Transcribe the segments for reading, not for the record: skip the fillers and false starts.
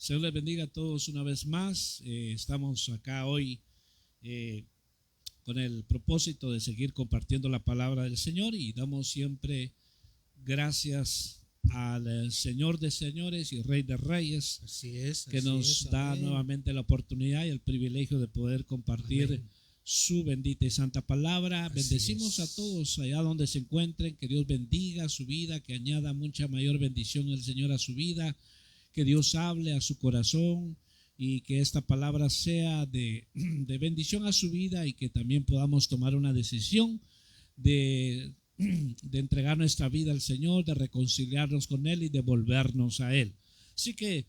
Señor les bendiga a todos una vez más. Estamos acá hoy con el propósito de seguir compartiendo la palabra del Señor y damos siempre gracias al Señor de señores y Rey de reyes. Que nos da nuevamente la oportunidad y el privilegio de poder compartir su bendita y santa palabra. Bendecimos a todos allá donde se encuentren. Que Dios bendiga su vida, que añada mucha mayor bendición el Señor a su vida. Que Dios hable a su corazón y que esta palabra sea de bendición a su vida y que también podamos tomar una decisión de entregar nuestra vida al Señor, de reconciliarnos con Él y de volvernos a Él. Así que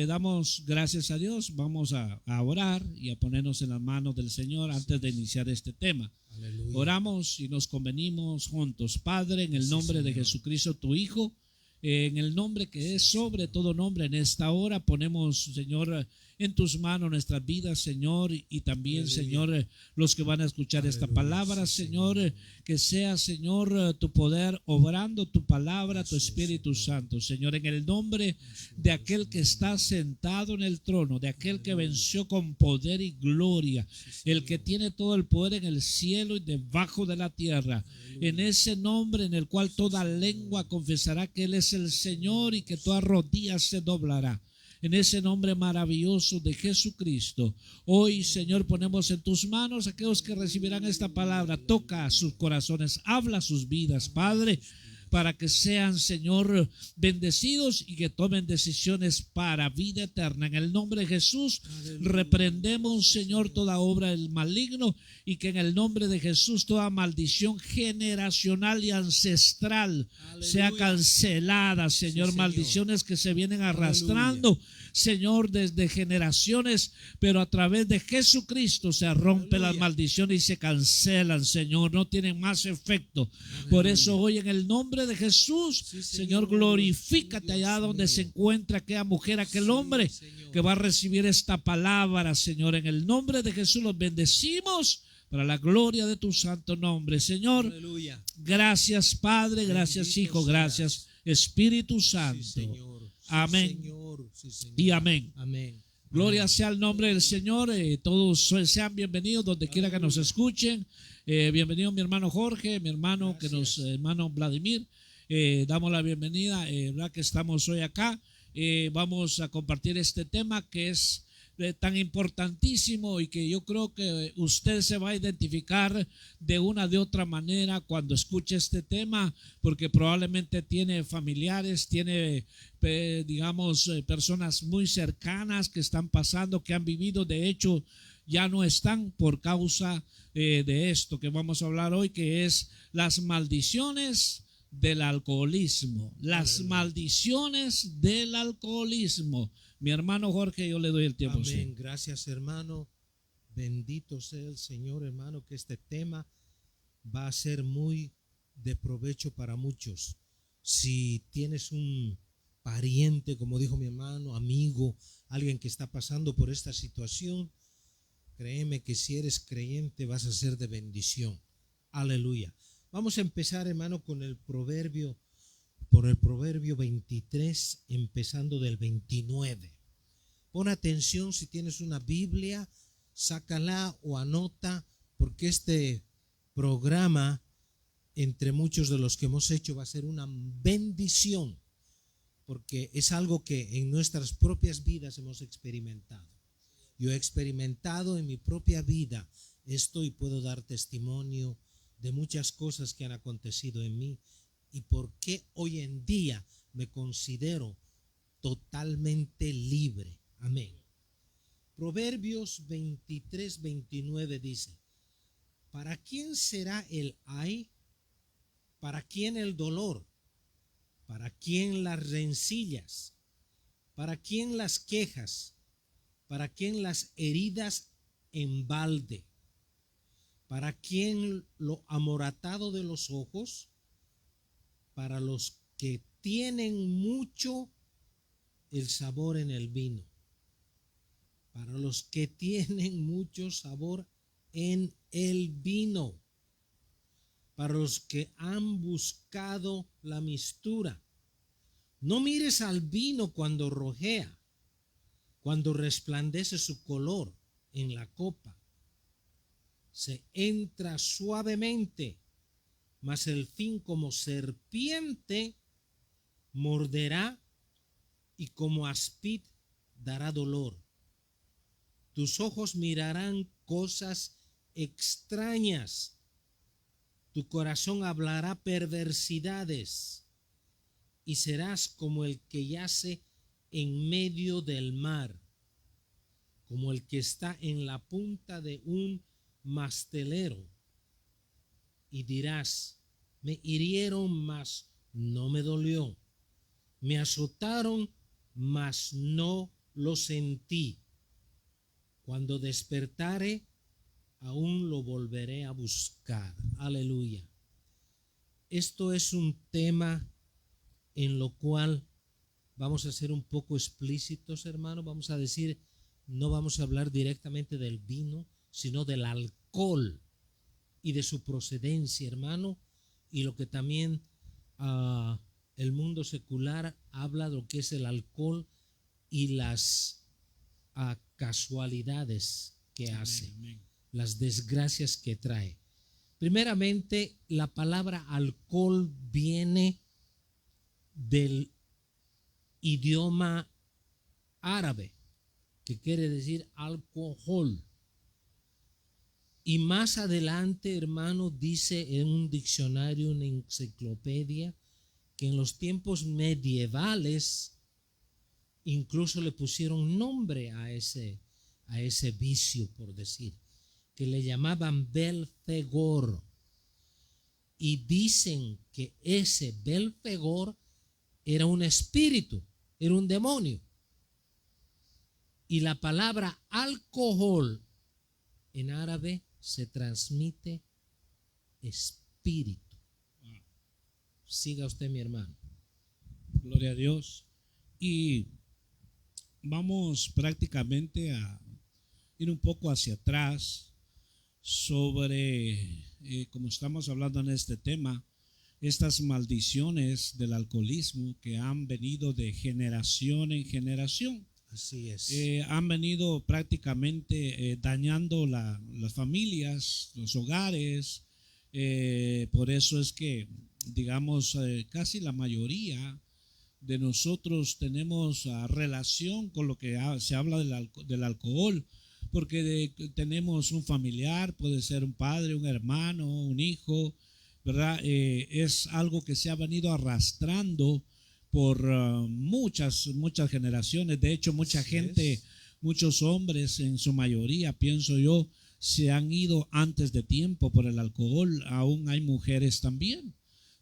damos gracias a Dios, vamos a orar y a ponernos en las manos del Señor antes de iniciar este tema. Aleluya. Oramos y nos convenimos juntos. Padre, en el nombre de Jesucristo, tu Hijo, en el nombre que es sobre todo nombre, en esta hora ponemos, Señor, en tus manos nuestras vidas, Señor, y también, aleluya, Señor, los que van a escuchar, aleluya, esta palabra, sí, Señor, que sea, Señor, tu poder obrando tu palabra, tu Espíritu Santo, Señor, en el nombre de aquel que está sentado en el trono, de aquel que venció con poder y gloria, el que tiene todo el poder en el cielo y debajo de la tierra, en ese nombre en el cual toda lengua confesará que Él es el Señor y que toda rodilla se doblará. En ese nombre maravilloso de Jesucristo, hoy, Señor, ponemos en tus manos a aquellos que recibirán esta palabra. Toca sus corazones, habla sus vidas, Padre, para que sean, Señor, bendecidos y que tomen decisiones para vida eterna. En el nombre de Jesús, aleluya, reprendemos, Señor, toda obra del maligno y que en el nombre de Jesús toda maldición generacional y ancestral, aleluya, sea cancelada, Señor. Sí, Señor. Maldiciones que se vienen arrastrando, aleluya, Señor, desde generaciones, pero a través de Jesucristo se rompen, aleluya, las maldiciones y se cancelan, Señor, no tienen más efecto. Aleluya. Por eso hoy en el nombre de Jesús, sí, Señor, glorifícate allá donde se encuentra aquella mujer, aquel hombre, sí, que va a recibir esta palabra, Señor. En el nombre de Jesús los bendecimos para la gloria de tu santo nombre, Señor. Aleluya. Gracias, Padre, gracias, bendito Hijo, seas. Gracias, Espíritu Santo. Sí, Señor. Sí, amén. Señor. Sí, Señor. Y amén. Amén. Gloria amén. Sea el nombre del Señor. Todos sean bienvenidos donde quiera que nos escuchen. Bienvenido mi hermano Jorge, mi hermano, hermano Vladimir. Damos la bienvenida, ¿verdad? Que estamos hoy acá. Vamos a compartir este tema que es tan importantísimo y que yo creo que usted se va a identificar de una de otra manera cuando escuche este tema, porque probablemente tiene familiares, tiene digamos personas muy cercanas que están pasando, que han vivido, de hecho ya no están por causa de esto que vamos a hablar hoy, que es las maldiciones del alcoholismo. Las maldiciones del alcoholismo. Mi hermano Jorge, yo le doy el tiempo. Amén. Sí. Gracias, hermano. Bendito sea el Señor, hermano, que este tema va a ser muy de provecho para muchos. Si tienes un pariente, como dijo mi hermano, amigo, alguien que está pasando por esta situación, créeme que si eres creyente vas a ser de bendición. Aleluya. Vamos a empezar, hermano, con el proverbio, por el proverbio 23, empezando del 29. Pon atención, si tienes una Biblia, sácala o anota, porque este programa, entre muchos de los que hemos hecho, va a ser una bendición, porque es algo que en nuestras propias vidas hemos experimentado. Yo he experimentado en mi propia vida esto y puedo dar testimonio de muchas cosas que han acontecido en mí y por qué hoy en día me considero totalmente libre. Amén. Proverbios 23, 29 dice: ¿para quién será el ay? ¿Para quién el dolor? ¿Para quién las rencillas? ¿Para quién las quejas? ¿Para quién las heridas en balde? ¿Para quién lo amoratado de los ojos? Para los que tienen mucho el sabor en el vino. Para los que tienen mucho sabor en el vino. Para los que han buscado la mistura. No mires al vino cuando rojea, cuando resplandece su color en la copa, se entra suavemente, mas el fin como serpiente morderá y como aspid dará dolor. Tus ojos mirarán cosas extrañas, tu corazón hablará perversidades y serás como el que yace en medio del mar, como el que está en la punta de un mastelero, y dirás: me hirieron, mas no me dolió, me azotaron, mas no lo sentí. Cuando despertare, aún lo volveré a buscar. Aleluya. Esto es un tema en lo cual vamos a ser un poco explícitos, hermano. Vamos a decir, no vamos a hablar directamente del vino, sino del alcohol y de su procedencia, hermano, y lo que también el mundo secular habla de lo que es el alcohol y las casualidades que hace, las desgracias que trae. Primeramente, la palabra alcohol viene del idioma árabe, que quiere decir alcohol. Y más adelante, hermano, dice en un diccionario, una enciclopedia, que en los tiempos medievales incluso le pusieron nombre a ese vicio, por decir, que le llamaban Belfegor. Y dicen que ese Belfegor era un espíritu, era un demonio. Y la palabra alcohol en árabe se transmite espíritu. Siga usted, mi hermano. Gloria a Dios. Y vamos prácticamente a ir un poco hacia atrás sobre, como estamos hablando en este tema, estas maldiciones del alcoholismo que han venido de generación en generación. Así es. Han venido prácticamente dañando las familias, los hogares. Por eso es que, digamos, casi la mayoría de nosotros tenemos relación con lo que se habla del alcohol, porque tenemos un familiar, puede ser un padre, un hermano, un hijo, ¿verdad? Es algo que se ha venido arrastrando por muchas generaciones. De hecho, mucha gente, muchos hombres en su mayoría, pienso yo, se han ido antes de tiempo por el alcohol. Aún hay mujeres también,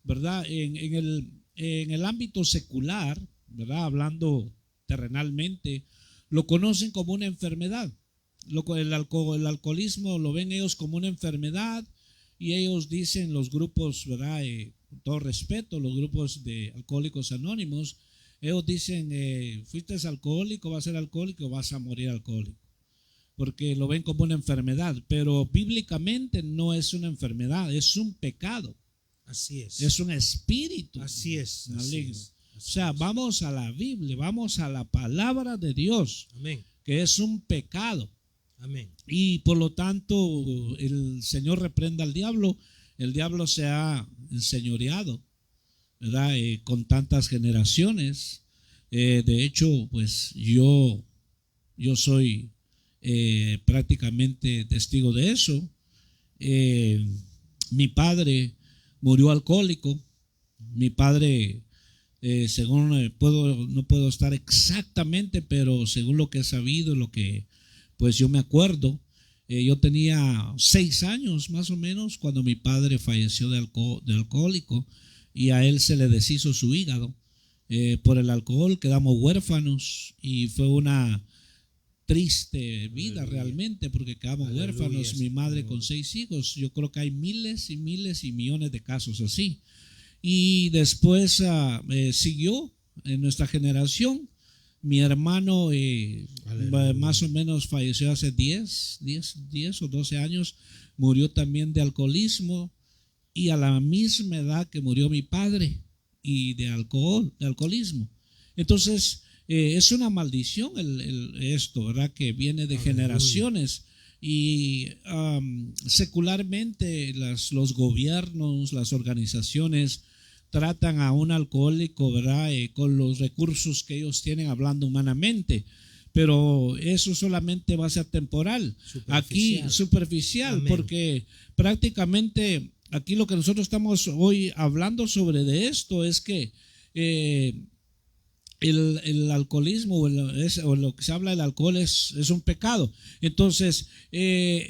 ¿verdad? En el ámbito secular, ¿verdad? Hablando terrenalmente, lo conocen como una enfermedad. El alcoholismo lo ven ellos como una enfermedad, y ellos dicen, los grupos, ¿verdad? Con todo respeto, los grupos de alcohólicos anónimos, ellos dicen, fuiste alcohólico, vas a ser alcohólico, vas a morir alcohólico, porque lo ven como una enfermedad. Pero bíblicamente no es una enfermedad, es un pecado. Así es. Es un espíritu. Así es. Maligno. O sea, vamos a la Biblia, vamos a la palabra de Dios. Amén. Que es un pecado. Amén. Y por lo tanto, el Señor reprenda al diablo. El diablo se ha enseñoreado, ¿verdad? Con tantas generaciones. De hecho, pues yo soy prácticamente testigo de eso. Mi padre murió alcohólico. Mi padre, según no puedo estar exactamente, pero según lo que he sabido, lo que pues yo me acuerdo, yo tenía 6 años más o menos cuando mi padre falleció de alcohólico, y a él se le deshizo su hígado por el alcohol. Quedamos huérfanos y fue una triste vida. Aleluya. Realmente, porque quedamos huérfanos, mi madre con 6 hijos. Yo creo que hay miles y miles y millones de casos así. Y después siguió en nuestra generación. Mi hermano más o menos falleció hace 10 o 12 años, murió también de alcoholismo, y a la misma edad que murió mi padre, y de alcoholismo. Entonces, es una maldición esto, ¿verdad? Que viene de generaciones. Y secularmente los gobiernos, las organizaciones tratan a un alcohólico, ¿verdad? Con los recursos que ellos tienen, hablando humanamente. Pero eso solamente va a ser temporal. Aquí superficial, porque prácticamente aquí lo que nosotros estamos hoy hablando sobre de esto es que el alcoholismo o lo que se habla del alcohol es un pecado. Entonces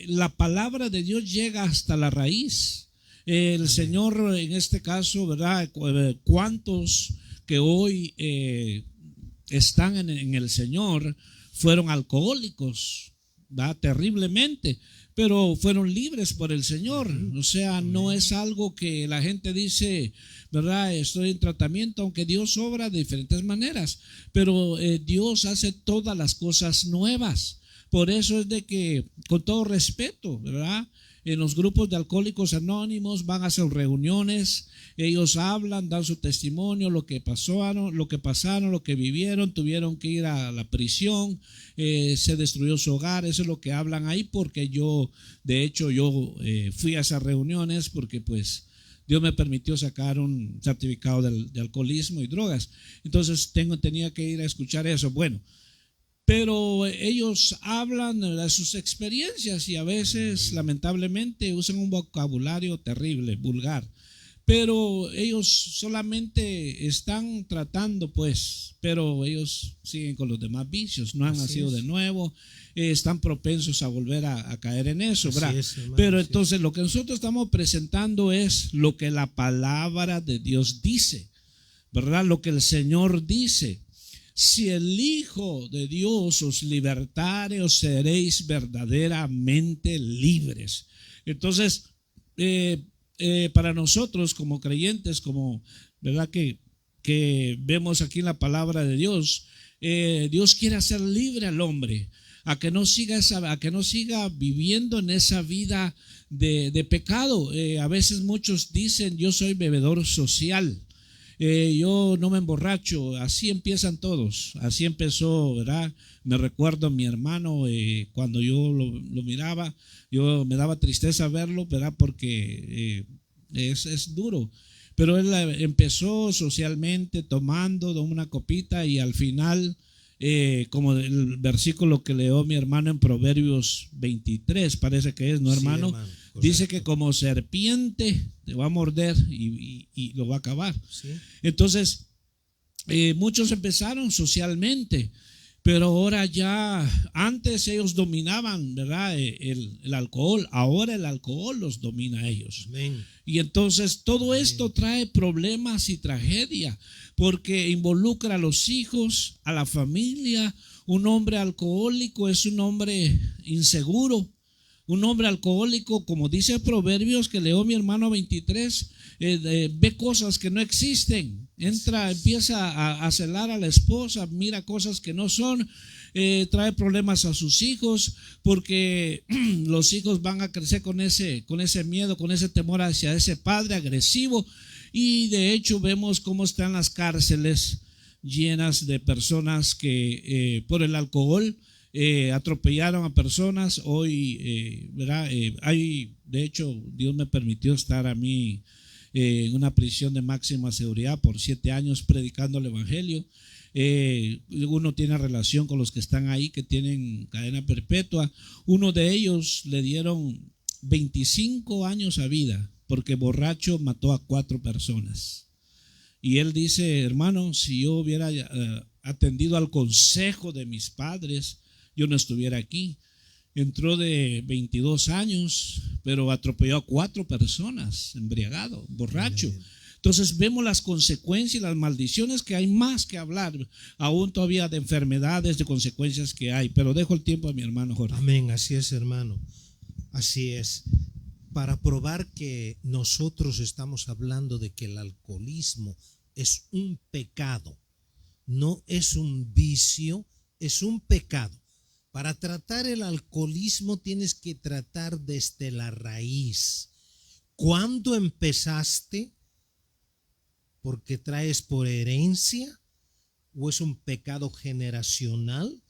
la palabra de Dios llega hasta la raíz. El Señor en este caso, ¿verdad? ¿Cuántos que hoy están en el Señor fueron alcohólicos, ¿verdad? Terriblemente, pero fueron libres por el Señor? O sea, no es algo que la gente dice, ¿verdad? Estoy en tratamiento, aunque Dios obra de diferentes maneras, pero Dios hace todas las cosas nuevas. Por eso es de que, con todo respeto, ¿verdad?, en los grupos de Alcohólicos Anónimos van a hacer reuniones, ellos hablan, dan su testimonio, lo que pasaron, lo que vivieron, tuvieron que ir a la prisión, se destruyó su hogar. Eso es lo que hablan ahí, porque de hecho yo fui a esas reuniones porque pues Dios me permitió sacar un certificado de alcoholismo y drogas. Entonces tenía que ir a escuchar eso. Bueno, pero ellos hablan de sus experiencias y a veces lamentablemente usan un vocabulario terrible, vulgar, pero ellos solamente están tratando pues, pero ellos siguen con los demás vicios, no han nacido de nuevo, están propensos a volver a caer en eso, ¿verdad? Pero entonces lo que nosotros estamos presentando es lo que la palabra de Dios dice, ¿verdad? Lo que el Señor dice. Si el Hijo de Dios os libertare, os seréis verdaderamente libres. Entonces, para nosotros como creyentes, como verdad que vemos aquí en la palabra de Dios, Dios quiere hacer libre al hombre a que no siga viviendo en esa vida de pecado. A veces muchos dicen: yo soy bebedor social. Yo no me emborracho. Así empiezan todos. Así empezó, ¿verdad? Me recuerdo a mi hermano, cuando yo lo miraba, me daba tristeza verlo, ¿verdad? Porque es duro. Pero él empezó socialmente tomando una copita y al final, como el versículo que leyó mi hermano en Proverbios 23, parece que es, ¿no, hermano? Sí, hermano, dice que como serpiente te va a morder y lo va a acabar. Sí. Entonces, muchos empezaron socialmente, pero ahora ya, antes ellos dominaban, ¿verdad?, el alcohol. Ahora el alcohol los domina a ellos. Amén. Y entonces todo esto trae problemas y tragedia, porque involucra a los hijos, a la familia. Un hombre alcohólico es un hombre inseguro. Un hombre alcohólico, como dice Proverbios que leo mi hermano 23, ve cosas que no existen. Empieza a celar a la esposa, mira cosas que no son, trae problemas a sus hijos, porque los hijos van a crecer con ese miedo, con ese temor hacia ese padre agresivo. Y de hecho vemos cómo están las cárceles llenas de personas que por el alcohol atropellaron a personas. Hoy, ¿verdad? De hecho, Dios me permitió estar a mí en una prisión de máxima seguridad por 7 años predicando el evangelio. Uno tiene relación con los que están ahí, que tienen cadena perpetua. Uno de ellos le dieron 25 años a vida porque borracho mató a 4 personas. Y él dice: hermano, si yo hubiera atendido al consejo de mis padres, yo no estuviera aquí. Entró de 22 años, pero atropelló a 4 personas, embriagado, borracho. Entonces vemos las consecuencias y las maldiciones, que hay más que hablar, aún todavía de enfermedades, de consecuencias que hay. Pero dejo el tiempo a mi hermano Jorge. Amén, así es, hermano. Así es. Para probar que nosotros estamos hablando de que el alcoholismo es un pecado, no es un vicio, es un pecado. Para tratar el alcoholismo tienes que tratar desde la raíz. ¿Cuándo empezaste? Porque traes por herencia, o es un pecado generacional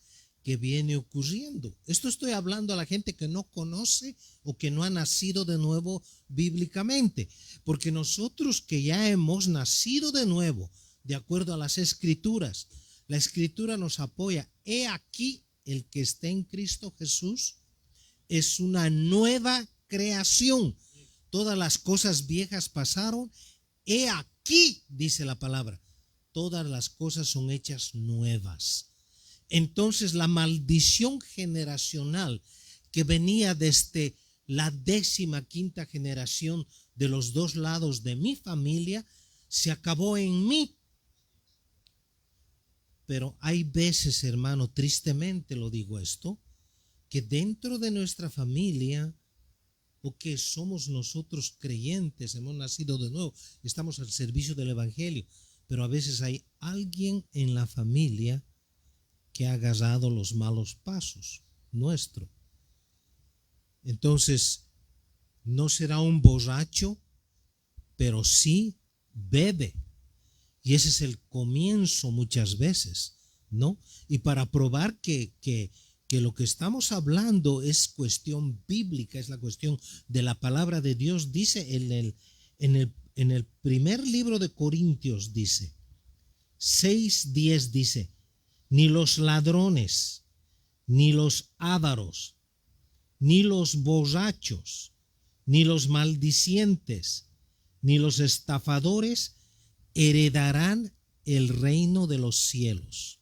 que viene ocurriendo. Esto estoy hablando a la gente que no conoce o que no ha nacido de nuevo bíblicamente, porque nosotros que ya hemos nacido de nuevo, de acuerdo a las Escrituras, la Escritura nos apoya. He aquí el que está en Cristo Jesús es una nueva creación. Todas las cosas viejas pasaron. He aquí, dice la palabra, todas las cosas son hechas nuevas. Entonces la maldición generacional que venía desde la 15ª generación de los dos lados de mi familia se acabó en mí. Pero hay veces, hermano, tristemente lo digo esto, que dentro de nuestra familia, o que somos nosotros creyentes, hemos nacido de nuevo, estamos al servicio del evangelio, pero a veces hay alguien en la familia que ha agarrado los malos pasos nuestro. Entonces, no será un borracho, pero sí bebe. Y ese es el comienzo muchas veces, ¿no? Y para probar que lo que estamos hablando es cuestión bíblica, es la cuestión de la palabra de Dios, dice en el primer libro de Corintios, dice, 6:10 dice, ni los ladrones, ni los ávaros, ni los borrachos, ni los maldicientes, ni los estafadores heredarán el reino de los cielos.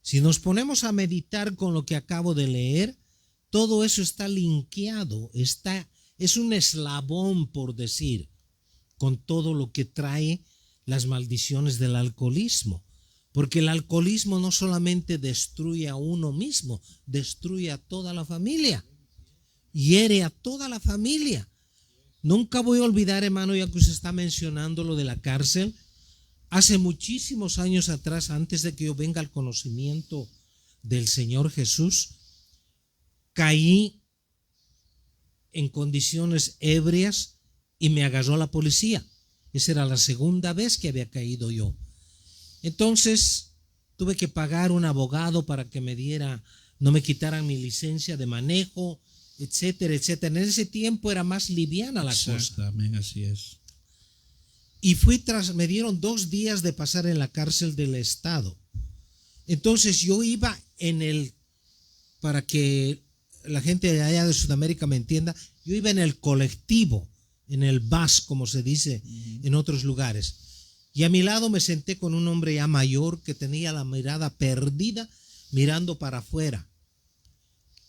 Si nos ponemos a meditar con lo que acabo de leer, todo eso está linkeado, es un eslabón, por decir, con todo lo que trae las maldiciones del alcoholismo. Porque el alcoholismo no solamente destruye a uno mismo, destruye a toda la familia, hiere a toda la familia. Nunca voy a olvidar, hermano, ya que usted está mencionando lo de la cárcel, hace muchísimos años atrás, antes de que yo venga al conocimiento del Señor Jesús, caí en condiciones ebrias y me agarró la policía. Esa era la segunda vez que había caído yo. Entonces tuve que pagar un abogado para que no me quitaran mi licencia de manejo, etcétera, etcétera. En ese tiempo era más liviana la cosa. Exactamente, así es. Y me dieron 2 días de pasar en la cárcel del estado. Entonces yo iba para que la gente de allá de Sudamérica me entienda, yo iba en el colectivo, en el bus, como se dice en otros lugares. Y a mi lado me senté con un hombre ya mayor que tenía la mirada perdida, mirando para afuera.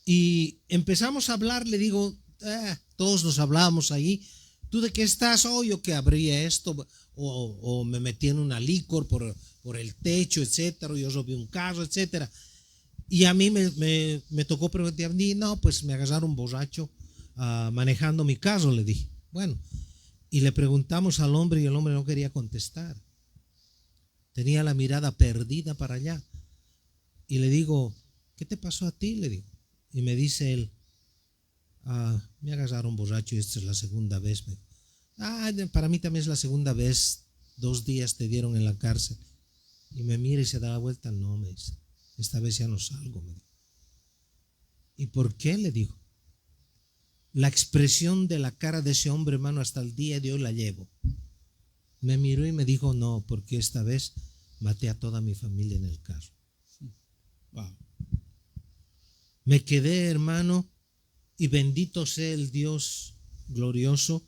Y empezamos a hablar, le digo, todos nos hablábamos ahí, ¿tú de qué estás? Yo que abría esto, o me metí en una licor por el techo, etcétera, yo robé un carro, etcétera. Y a mí me tocó preguntar, no, pues me agarraron borracho manejando mi carro, le dije. Bueno, y le preguntamos al hombre y el hombre no quería contestar. Tenía la mirada perdida para allá. Y le digo, ¿qué te pasó a ti? Le digo. Y me dice él, me agarraron borracho y esta es la segunda vez. Para mí también es la segunda vez. 2 días te dieron en la cárcel. Y me mira y se da la vuelta. No, me dice, esta vez ya no salgo, me dijo. ¿Y por qué? Le digo. La expresión de la cara de ese hombre, hermano, hasta el día de hoy la llevo. Me miró y me dijo, no, porque esta vez maté a toda mi familia en el carro. Wow. Me quedé, hermano, y bendito sea el Dios glorioso,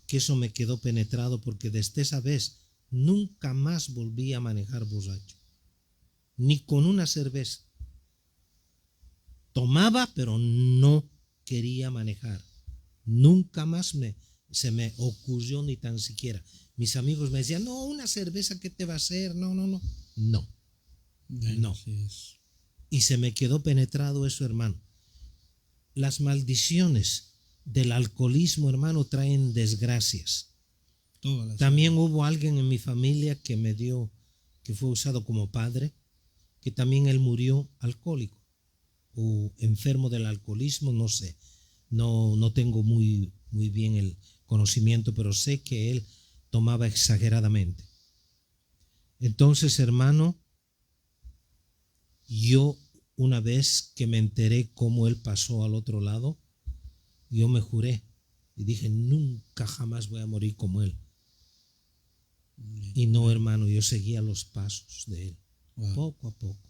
que eso me quedó penetrado, porque desde esa vez nunca más volví a manejar borracho, ni con una cerveza. Tomaba, pero no quería manejar. Nunca más se me ocurrió ni tan siquiera. Mis amigos me decían, no, una cerveza, ¿qué te va a hacer? No. No. Y se me quedó penetrado eso, hermano. Las maldiciones del alcoholismo, hermano, traen desgracias. También hubo alguien en mi familia que fue usado como padre, que también él murió alcohólico o enfermo del alcoholismo, no sé. No tengo muy bien el conocimiento, pero sé que él tomaba exageradamente. Entonces, hermano, Yo, una vez que me enteré cómo él pasó al otro lado, yo me juré y dije, nunca jamás voy a morir como él. Y no, hermano, yo seguía los pasos de él, Wow. poco a poco.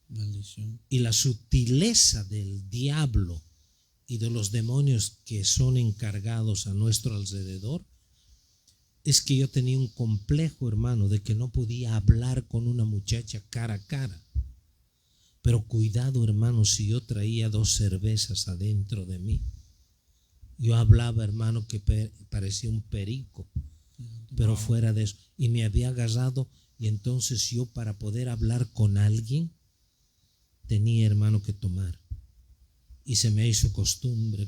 Maldición. Y la sutileza del diablo y de los demonios que son encargados a nuestro alrededor es que yo tenía un complejo, hermano, de que no podía hablar con una muchacha cara a cara. Pero cuidado, hermano, si yo traía 2 cervezas adentro de mí. Yo hablaba, hermano, que parecía un perico, pero Wow. fuera de eso. Y me había agarrado, y entonces yo, para poder hablar con alguien, tenía, hermano, que tomar. Y se me hizo costumbre.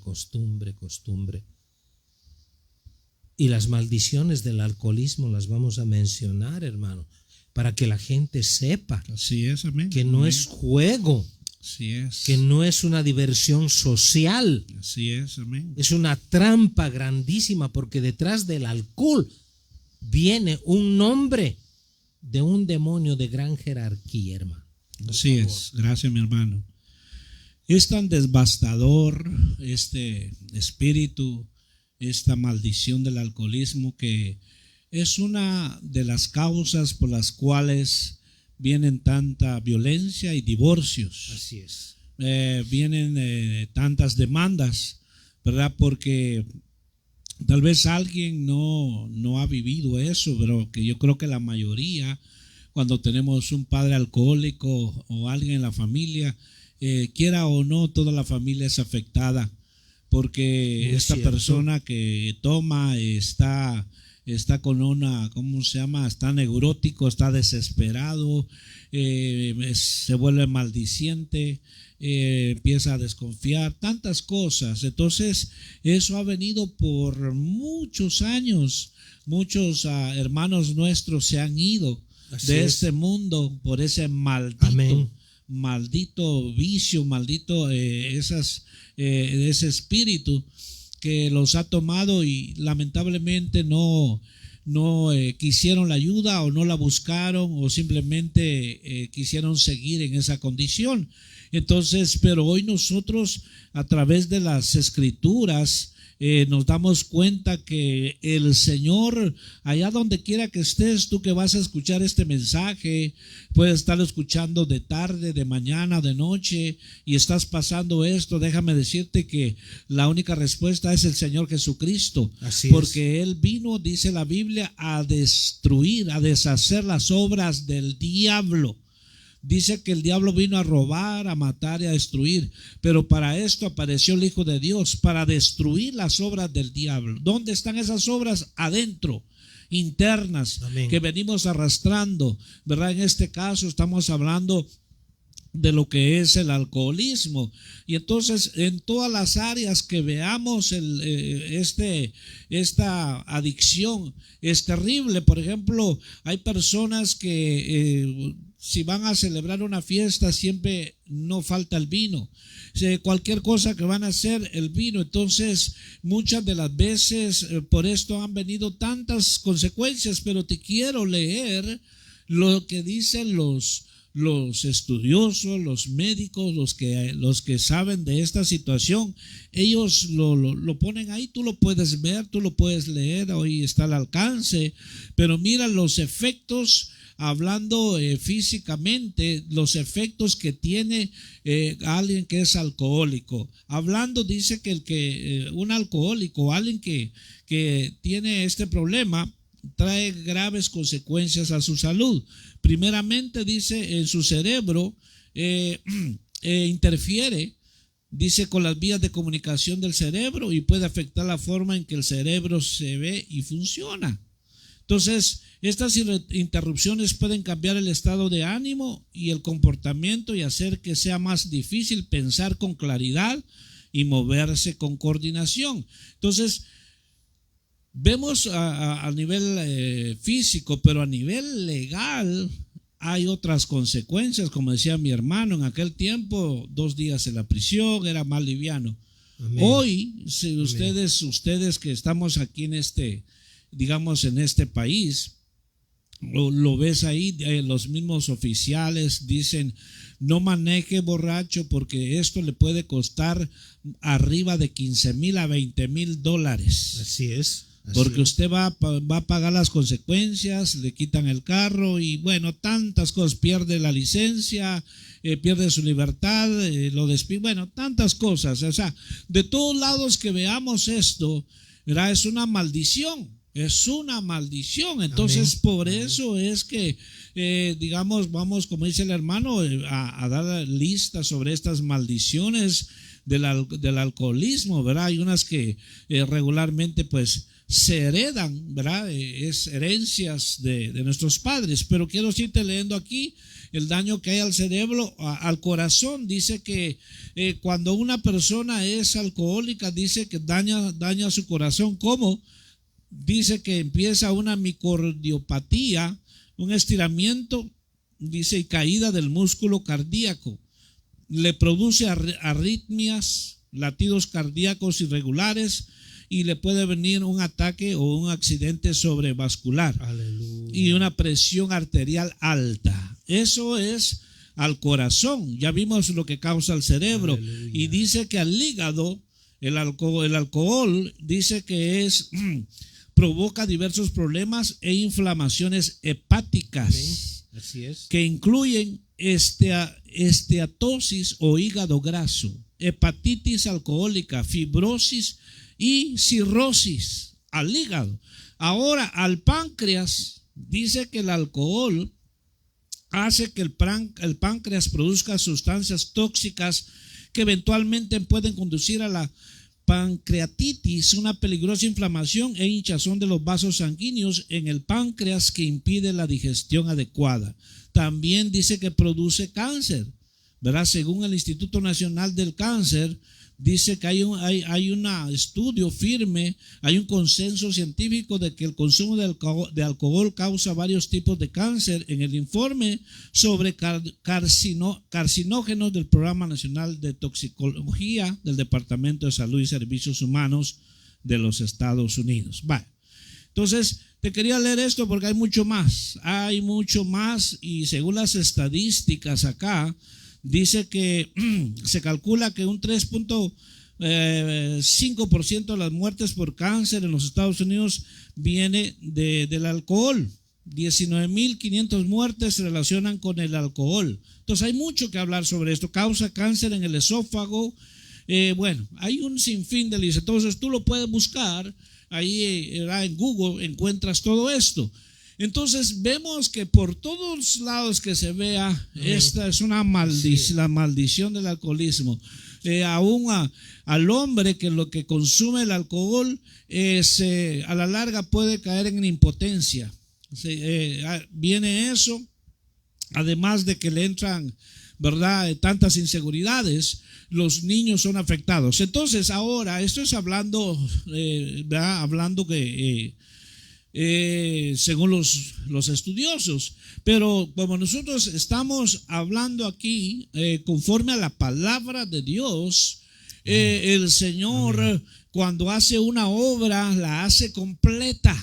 Y las maldiciones del alcoholismo las vamos a mencionar, hermano, para que la gente sepa Así es, amén. que no Amén. es juego, Así es. que no es una diversión social, Así es, amén. es una trampa grandísima, porque detrás del alcohol viene un nombre de un demonio de gran jerarquía, hermano. Así es. Gracias, mi hermano. Es tan devastador este espíritu, esta maldición del alcoholismo, que es una de las causas por las cuales vienen tanta violencia y divorcios. Así es. Vienen tantas demandas, ¿verdad? Porque tal vez alguien no ha vivido eso, pero que yo creo que la mayoría, cuando tenemos un padre alcohólico o alguien en la familia, quiera o no, toda la familia es afectada, porque Muy esta cierto. persona que toma está con una, ¿cómo se llama? Está neurótico, está desesperado, se vuelve maldiciente, empieza a desconfiar, tantas cosas. Entonces, eso ha venido por muchos años. Muchos hermanos nuestros se han ido Así de es. este mundo por ese maldito, Amén. maldito vicio, maldito ese espíritu que los ha tomado, y lamentablemente no quisieron la ayuda, o no la buscaron, o simplemente quisieron seguir en esa condición. Entonces, pero hoy nosotros, a través de las escrituras, nos damos cuenta que el Señor, allá donde quiera que estés, tú que vas a escuchar este mensaje, puedes estar escuchando de tarde, de mañana, de noche, y estás pasando esto. Déjame decirte que la única respuesta es el Señor Jesucristo. Así Porque Él vino, dice la Biblia, a destruir, a deshacer las obras del diablo. Dice que el diablo vino a robar, a matar y a destruir, pero para esto apareció el Hijo de Dios, para destruir las obras del diablo. ¿Dónde están esas obras? Adentro, internas. Amén. Que venimos arrastrando, ¿verdad? En este caso estamos hablando de lo que es el alcoholismo. Y entonces, en todas las áreas que veamos esta adicción es terrible. Por ejemplo, hay personas que si van a celebrar una fiesta, siempre no falta el vino. Cualquier cosa que van a hacer, el vino. Entonces, muchas de las veces por esto han venido tantas consecuencias. Pero te quiero leer lo que dicen los estudiosos, los médicos, los que saben de esta situación. Ellos lo ponen ahí, tú lo puedes ver, tú lo puedes leer, hoy está al alcance. Pero mira los efectos, hablando físicamente, los efectos que tiene alguien que es alcohólico. Hablando, dice que un alcohólico, alguien que tiene este problema, trae graves consecuencias a su salud. Primeramente, dice, en su cerebro interfiere, dice, con las vías de comunicación del cerebro, y puede afectar la forma en que el cerebro se ve y funciona. Entonces, estas interrupciones pueden cambiar el estado de ánimo y el comportamiento, y hacer que sea más difícil pensar con claridad y moverse con coordinación. Entonces, vemos a nivel físico, pero a nivel legal hay otras consecuencias. Como decía mi hermano, en aquel tiempo 2 días en la prisión era más liviano. Amén. Hoy, si Amén. ustedes que estamos aquí en digamos en este país, lo ves ahí, los mismos oficiales dicen, no maneje borracho porque esto le puede costar arriba de 15,000 a 20,000 dólares. Así es. Porque usted va a pagar las consecuencias, le quitan el carro y bueno, tantas cosas, pierde la licencia, pierde su libertad, lo despide, bueno, tantas cosas. O sea, de todos lados que veamos esto, ¿verdad? Es una maldición. Es una maldición. Entonces, amén, por eso es que, digamos, vamos, como dice el hermano, a dar lista sobre estas maldiciones del alcoholismo, ¿verdad? Hay unas que regularmente, pues, se heredan, ¿verdad? Es herencias de nuestros padres. Pero quiero irte leyendo aquí el daño que hay al cerebro, al corazón. Dice que cuando una persona es alcohólica, dice que daña su corazón. ¿Cómo? Dice que empieza una miocardiopatía, un estiramiento, dice, y caída del músculo cardíaco. Le produce arritmias, latidos cardíacos irregulares y le puede venir un ataque o un accidente cerebrovascular. Aleluya. Y una presión arterial alta. Eso es al corazón. Ya vimos lo que causa el cerebro. Aleluya. Y dice que al hígado, el alcohol dice que provoca diversos problemas e inflamaciones hepáticas. Sí, así es. Que incluyen esteatosis o hígado graso, hepatitis alcohólica, fibrosis y cirrosis al hígado. Ahora, al páncreas, dice que el alcohol hace que el páncreas produzca sustancias tóxicas que eventualmente pueden conducir a la pancreatitis, una peligrosa inflamación e hinchazón de los vasos sanguíneos en el páncreas que impide la digestión adecuada. También dice que produce cáncer, ¿verdad? Según el Instituto Nacional del Cáncer, dice que hay un estudio firme, hay un consenso científico de que el consumo de alcohol causa varios tipos de cáncer en el informe sobre carcinógenos del Programa Nacional de Toxicología del Departamento de Salud y Servicios Humanos de los Estados Unidos. Vale. Entonces, te quería leer esto porque hay mucho más y según las estadísticas acá, dice que se calcula que un 3.5% de las muertes por cáncer en los Estados Unidos viene del alcohol. 19,500 muertes se relacionan con el alcohol. Entonces hay mucho que hablar sobre esto. Causa cáncer en el esófago. Bueno, hay un sinfín de listas. Entonces tú lo puedes buscar ahí en Google, encuentras todo esto. Entonces vemos que por todos lados que se vea, esta es una maldición, la maldición del alcoholismo. Aún al hombre que lo que consume el alcohol a la larga puede caer en impotencia. Viene eso, además de que le entran, ¿verdad?, tantas inseguridades. Los niños son afectados. Entonces ahora, esto es hablando que según los estudiosos, pero como nosotros estamos hablando aquí conforme a la palabra de Dios, el Señor cuando hace una obra la hace completa.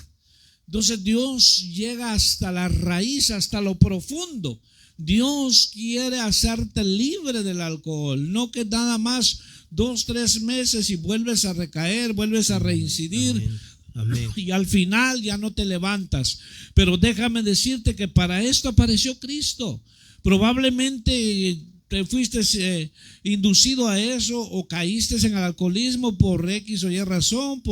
Entonces Dios llega hasta la raíz, hasta lo profundo. Dios quiere hacerte libre del alcohol, no que nada más 2-3 meses y vuelves a recaer, vuelves a reincidir. Amén. Y al final ya no te levantas. Pero déjame decirte que para esto apareció Cristo. Probablemente te fuiste inducido a eso o caíste en el alcoholismo por X o Y razón,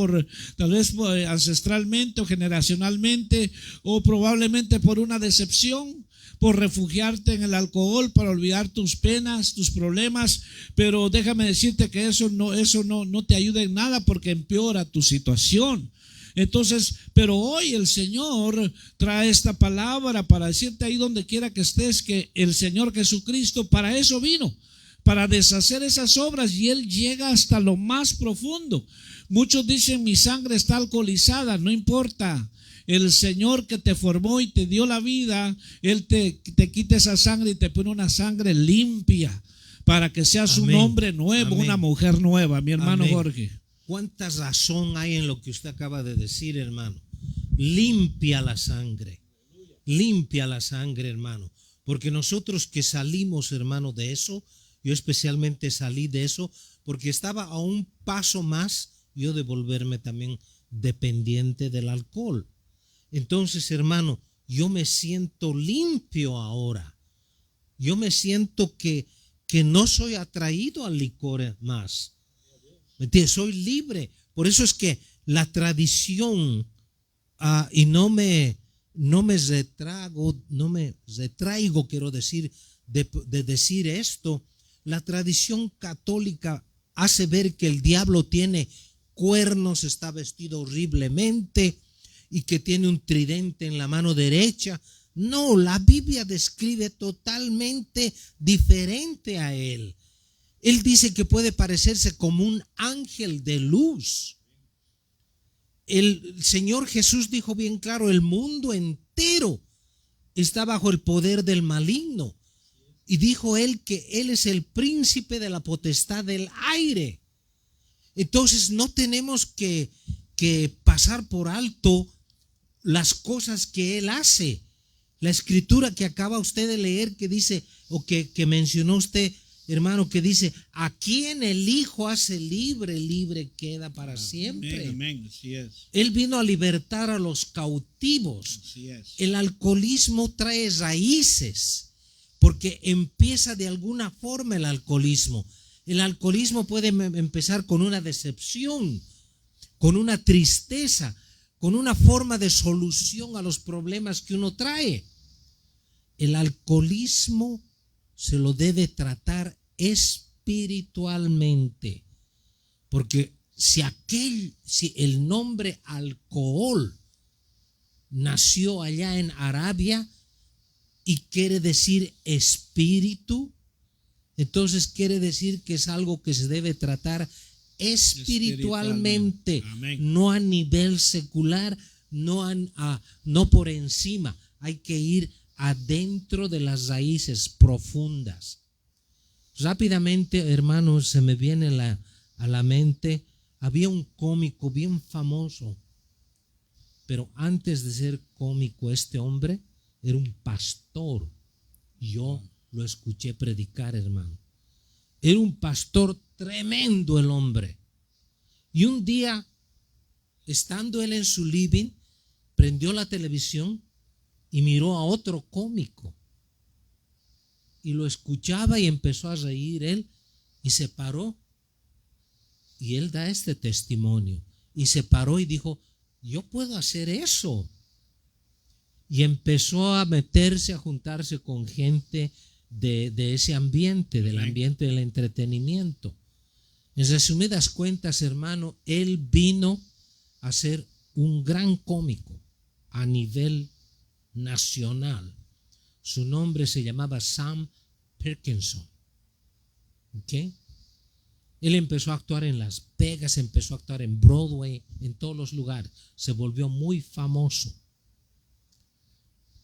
tal vez ancestralmente o generacionalmente, o probablemente por una decepción, por refugiarte en el alcohol para olvidar tus penas, tus problemas. Pero déjame decirte que eso no te ayuda en nada, porque empeora tu situación. Entonces, pero hoy el Señor trae esta palabra para decirte ahí donde quiera que estés, que el Señor Jesucristo para eso vino, para deshacer esas obras, y Él llega hasta lo más profundo. Muchos dicen: mi sangre está alcoholizada. No importa. El Señor que te formó y te dio la vida, Él te quita esa sangre y te pone una sangre limpia para que seas un hombre nuevo, una mujer nueva, mi hermano Jorge. ¿Cuánta razón hay en lo que usted acaba de decir, hermano? Limpia la sangre, hermano. Porque nosotros que salimos, hermano, de eso, yo especialmente salí de eso, porque estaba a un paso más yo de volverme también dependiente del alcohol. Entonces, hermano, yo me siento limpio ahora. Yo me siento que no soy atraído al licor más. ¿Me entiendes? Soy libre. Por eso es que la tradición, y no me retraigo, quiero decir, de decir esto, la tradición católica hace ver que el diablo tiene cuernos, está vestido horriblemente y que tiene un tridente en la mano derecha. No, la Biblia describe totalmente diferente a él. Él dice que puede parecerse como un ángel de luz. El Señor Jesús dijo bien claro, el mundo entero está bajo el poder del maligno. Y dijo él que él es el príncipe de la potestad del aire. Entonces no tenemos que pasar por alto las cosas que él hace. La escritura que acaba usted de leer que dice, o que mencionó usted, hermano, que dice, a quien el Hijo hace libre, libre queda para siempre. Amén, así es. Él vino a libertar a los cautivos. Así es. El alcoholismo trae raíces, porque empieza de alguna forma el alcoholismo. El alcoholismo puede empezar con una decepción, con una tristeza, con una forma de solución a los problemas que uno trae. El alcoholismo se lo debe tratar espiritualmente, porque si el nombre alcohol nació allá en Arabia y quiere decir espíritu, entonces quiere decir que es algo que se debe tratar espiritualmente, no a nivel secular, no por encima. Hay que ir adentro de las raíces profundas. Rápidamente, hermanos, se me viene a la mente, había un cómico bien famoso, pero antes de ser cómico, este hombre era un pastor. Yo lo escuché predicar, hermano. Era un pastor tremendo el hombre. Y un día, estando él en su living, prendió la televisión y miró a otro cómico. Y lo escuchaba y empezó a reír él y se paró. Y él da este testimonio. Y se paró y dijo, yo puedo hacer eso. Y empezó a meterse, a juntarse con gente de ese ambiente, del ambiente del entretenimiento. En resumidas cuentas, hermano, él vino a ser un gran cómico a nivel nacional. Su nombre se llamaba Sam Perkinson. ¿Okay? Él empezó a actuar en Las Vegas, empezó a actuar en Broadway, en todos los lugares. Se volvió muy famoso.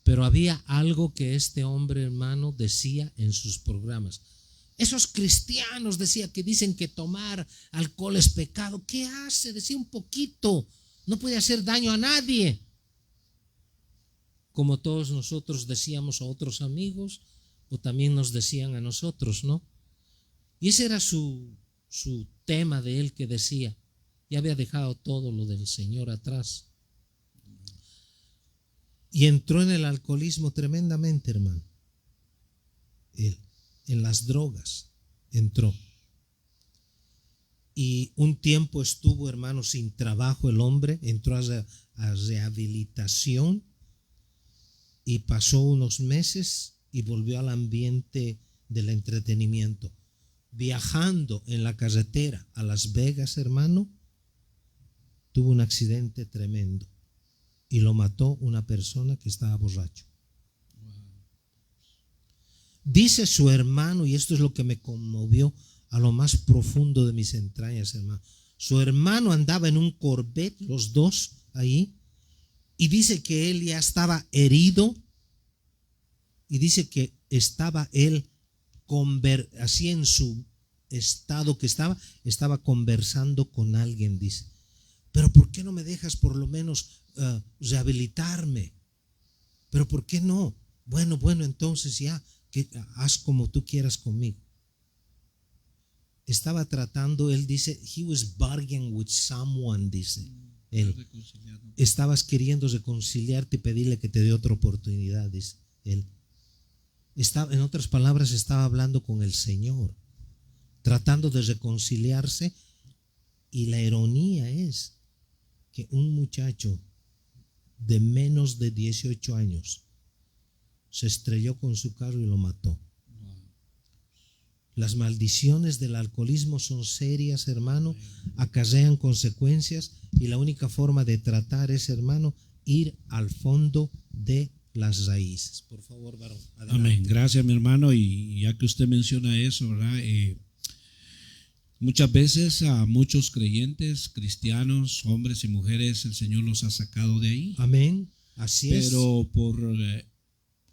Pero había algo que este hombre, hermano, decía en sus programas. Esos cristianos, decía, que dicen que tomar alcohol es pecado. ¿Qué hace? Decía un poquito. No puede hacer daño a nadie. Como todos nosotros decíamos a otros amigos, o también nos decían a nosotros, ¿no? Y ese era su tema de él, que decía, ya había dejado todo lo del Señor atrás. Y entró en el alcoholismo tremendamente, hermano. Él, en las drogas, entró. Y un tiempo estuvo, hermano, sin trabajo el hombre, entró a rehabilitación y pasó unos meses y volvió al ambiente del entretenimiento. Viajando en la carretera a Las Vegas, hermano, tuvo un accidente tremendo. Y lo mató una persona que estaba borracho. Dice su hermano, y esto es lo que me conmovió a lo más profundo de mis entrañas, hermano. Su hermano andaba en un Corvette, los dos ahí, y dice que él ya estaba herido, y dice que estaba él así en su estado que estaba conversando con alguien, dice. Pero ¿por qué no me dejas por lo menos rehabilitarme? Pero ¿por qué no? Bueno, entonces ya, que haz como tú quieras conmigo. Estaba tratando, él dice, he was bargaining with someone, dice él. Estabas queriendo reconciliarte y pedirle que te dé otra oportunidad, dice él. En otras palabras, estaba hablando con el Señor, tratando de reconciliarse, y la ironía es que un muchacho de menos de 18 años se estrelló con su carro y lo mató. Las maldiciones del alcoholismo son serias, hermano, acarrean consecuencias, y la única forma de tratar es, hermano, ir al fondo de las raíces. Por favor, varón, adelante. Amén. Gracias, mi hermano. Y ya que usted menciona eso, ¿verdad? Muchas veces a muchos creyentes, cristianos, hombres y mujeres, el Señor los ha sacado de ahí. Amén. Así es. Pero por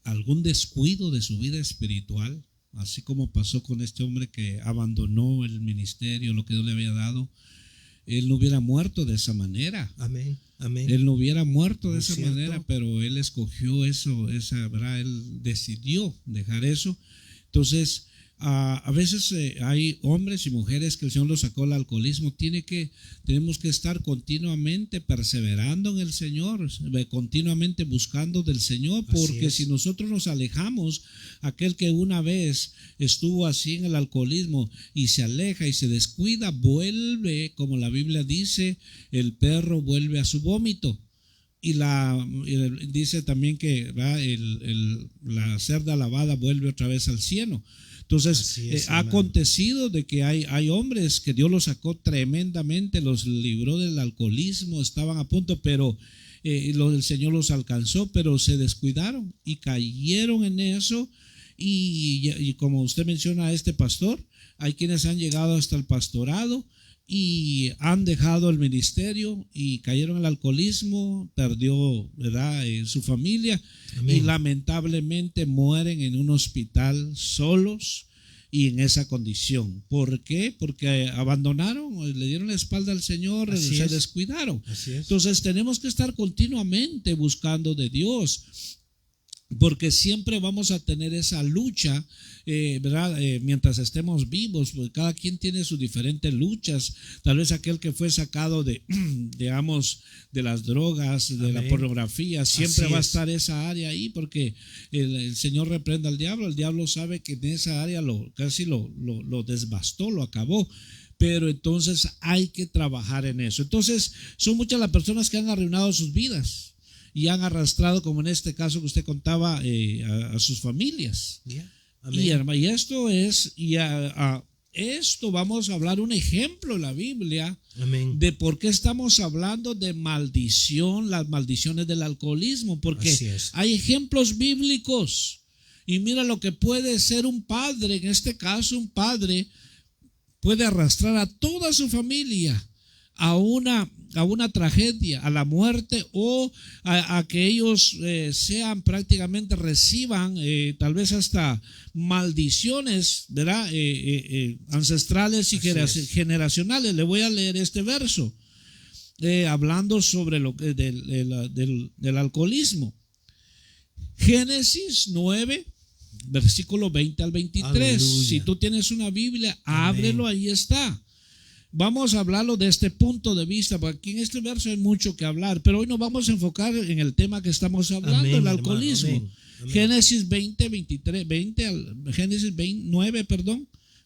algún descuido de su vida espiritual, así como pasó con este hombre que abandonó el ministerio, lo que Dios le había dado, él no hubiera muerto de esa manera. Amén. Amén. Él no hubiera muerto de esa ¿cierto? manera, pero él escogió eso, ¿verdad? Él decidió dejar eso. Entonces, a veces hay hombres y mujeres que el Señor los sacó del alcoholismo. Tenemos que estar continuamente perseverando en el Señor, continuamente buscando del Señor, porque si nosotros nos alejamos, aquel que una vez estuvo así en el alcoholismo y se aleja y se descuida, vuelve, como la Biblia dice, el perro vuelve a su vómito. Y dice también que la cerda lavada vuelve otra vez al cieno. Entonces, ha acontecido de que hay hombres que Dios los sacó tremendamente, los libró del alcoholismo, estaban a punto, pero el Señor los alcanzó, pero se descuidaron y cayeron en eso. Y como usted menciona a este pastor, hay quienes han llegado hasta el pastorado y han dejado el ministerio y cayeron en el alcoholismo, perdió, ¿verdad?, su familia. Amén. Y lamentablemente mueren en un hospital solos y en esa condición. ¿Por qué? Porque abandonaron, le dieron la espalda al Señor, se descuidaron. Entonces tenemos que estar continuamente buscando de Dios, porque siempre vamos a tener esa lucha, ¿verdad? Mientras estemos vivos, porque cada quien tiene sus diferentes luchas. Tal vez aquel que fue sacado digamos, de las drogas, de la pornografía, siempre va a estar esa área ahí, porque el Señor reprenda al diablo. El diablo sabe que en esa área casi lo desbastó, lo acabó. Pero entonces hay que trabajar en eso. Entonces son muchas las personas que han arruinado sus vidas y han arrastrado, como en este caso que usted contaba, a sus familias. Y esto es, esto vamos a hablar un ejemplo en la Biblia. Amén. De por qué estamos hablando de maldición, las maldiciones del alcoholismo, porque hay ejemplos bíblicos. Y mira lo que puede ser un padre, en este caso un padre puede arrastrar a toda su familia a una tragedia, a la muerte, o a que ellos prácticamente reciban tal vez hasta maldiciones, ¿verdad? Ancestrales y generacionales. Le voy a leer este verso hablando sobre lo que del alcoholismo. Génesis 9, versículo 20 al 23. Aleluya. Si tú tienes una Biblia, ábrelo, ahí está. Vamos a hablarlo de este punto de vista, porque aquí en este verso hay mucho que hablar, pero hoy nos vamos a enfocar en el tema que estamos hablando, el alcoholismo. Hermano, amén. Génesis 9,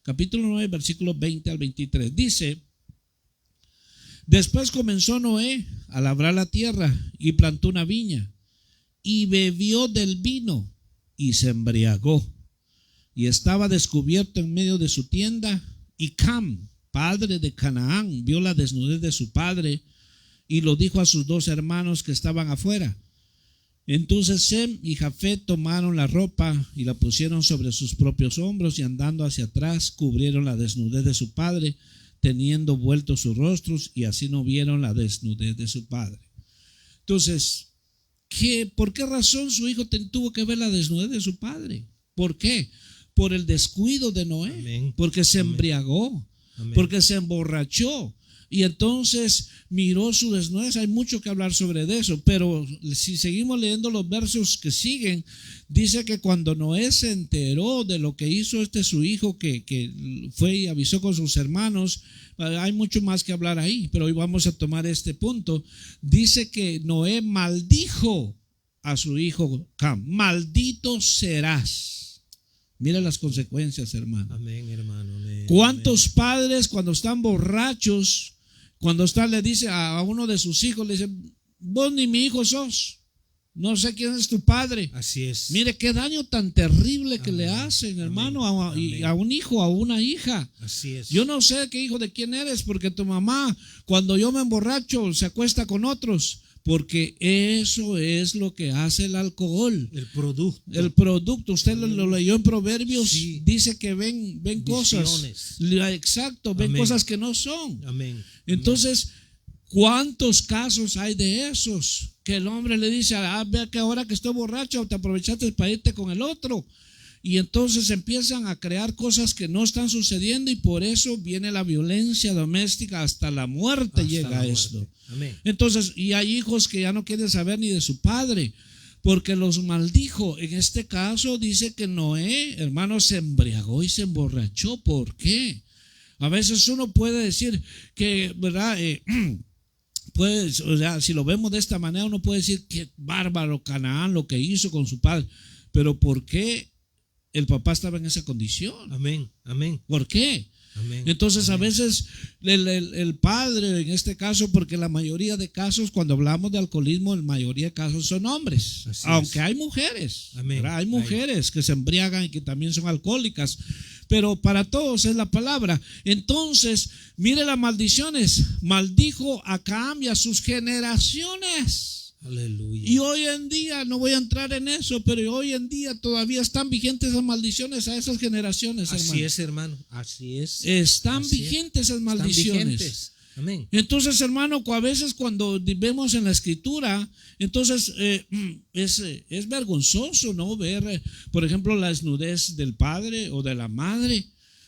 capítulo 9, versículos 20 al 23. Dice: después comenzó Noé a labrar la tierra y plantó una viña y bebió del vino y se embriagó y estaba descubierto en medio de su tienda, y Cam, padre de Canaán, vio la desnudez de su padre y lo dijo a sus dos hermanos que estaban afuera. Entonces Sem y Jafet tomaron la ropa y la pusieron sobre sus propios hombros, y andando hacia atrás cubrieron la desnudez de su padre, teniendo vueltos sus rostros, y así no vieron la desnudez de su padre. Entonces, ¿por qué razón su hijo tuvo que ver la desnudez de su padre? ¿Por qué? Por el descuido de Noé. Amén. Porque se embriagó. Amén. Porque se emborrachó. y entonces miró su desnudez. Hay mucho que hablar sobre eso, pero si seguimos leyendo los versos que siguen, dice que cuando Noé se enteró de lo que hizo su hijo, que fue y avisó con sus hermanos, hay mucho más que hablar ahí, pero hoy vamos a tomar este punto. Dice que Noé maldijo a su hijo Cam: maldito serás. Mira las consecuencias, hermano. Amén, hermano. Amén. ¿Cuántos padres cuando están borrachos, cuando le dice a uno de sus hijos, le dice: vos ni mi hijo sos, no sé quién es tu padre? Así es. Mire qué daño tan terrible que le hacen, hermano, a un hijo, a una hija. Así es. Yo no sé qué hijo de quién eres, porque tu mamá, cuando yo me emborracho, se acuesta con otros. Porque eso es lo que hace el alcohol. El producto. El producto. Usted lo leyó en Proverbios. Sí. Dice que ven cosas. Exacto, ven Amén. Cosas que no son. Amén. Entonces, ¿cuántos casos hay de esos? Que el hombre le dice: vea que ahora que estoy borracho te aprovechaste para irte con el otro. Y entonces empiezan a crear cosas que no están sucediendo, y por eso viene la violencia doméstica, hasta la muerte llega a esto. Amén. Entonces, y hay hijos que ya no quieren saber ni de su padre, porque los maldijo. En este caso dice que Noé, hermano, se embriagó y se emborrachó. ¿Por qué? A veces uno puede decir que, ¿verdad? Pues, o sea, si lo vemos de esta manera, uno puede decir que bárbaro Canaán lo que hizo con su padre. Pero ¿por qué el papá estaba en esa condición? Amén. Amén. ¿Por qué? Amén. Entonces, a veces el padre, en este caso, porque la mayoría de casos, cuando hablamos de alcoholismo, la mayoría de casos son hombres. Así aunque es. Hay mujeres. Amén. Hay mujeres que se embriagan y que también son alcohólicas. Pero para todos es la palabra. Entonces, mire las maldiciones. Maldijo a Cam y a sus generaciones. Aleluya. Y hoy en día, no voy a entrar en eso, pero hoy en día todavía están vigentes esas maldiciones a esas generaciones, hermano. Así es, hermano. Así es. Están Así vigentes esas Están maldiciones. vigentes. Amén. Entonces, hermano, a veces cuando vemos en la escritura, entonces es vergonzoso, ¿no? Ver, por ejemplo, la desnudez del padre o de la madre,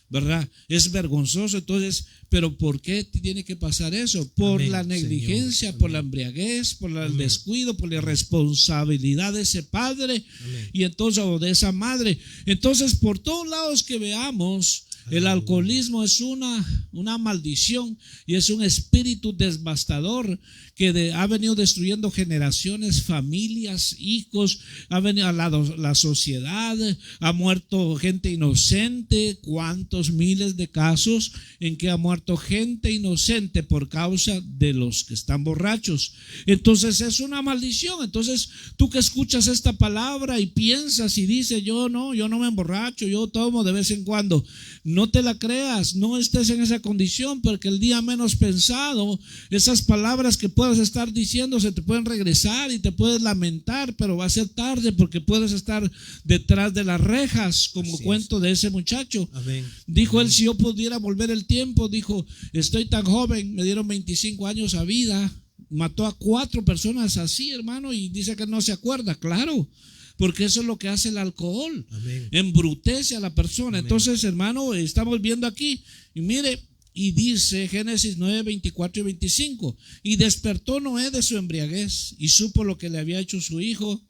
¿verdad? Es vergonzoso. Entonces, pero ¿por qué tiene que pasar eso? Por Amén, la negligencia, Señor. por la embriaguez, por el Amén. descuido, por la irresponsabilidad de ese padre. Amén. Y entonces, o de esa madre. Entonces, por todos lados que veamos, el alcoholismo es una maldición y es un espíritu devastador que ha venido destruyendo generaciones, familias, hijos, ha venido a la sociedad, ha muerto gente inocente. ¿Cuántos miles de casos en que ha muerto gente inocente por causa de los que están borrachos? Entonces es una maldición. Entonces tú que escuchas esta palabra y piensas y dices: yo no me emborracho, yo tomo de vez en cuando. No te la creas, no estés en esa condición, porque el día menos pensado, esas palabras que puedas estar diciendo se te pueden regresar y te puedes lamentar, pero va a ser tarde, porque puedes estar detrás de las rejas, como Así cuento es. de ese muchacho. Amén. Dijo Amén. él: si yo pudiera volver el tiempo, dijo, estoy tan joven, me dieron 25 años a vida, mató a 4 personas así, hermano, y dice que no se acuerda. Claro, porque eso es lo que hace el alcohol. Amén. Embrutece a la persona. Amén. Entonces, hermano, estamos viendo aquí, y mire, y dice Génesis 9, 24 y 25: y despertó Noé de su embriaguez y supo lo que le había hecho su hijo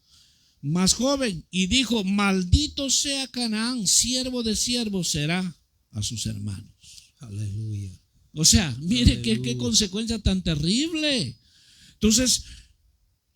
más joven, y dijo: maldito sea Canaán, siervo de siervos será a sus hermanos. Aleluya. O sea, mire qué Aleluya. consecuencia tan terrible. Entonces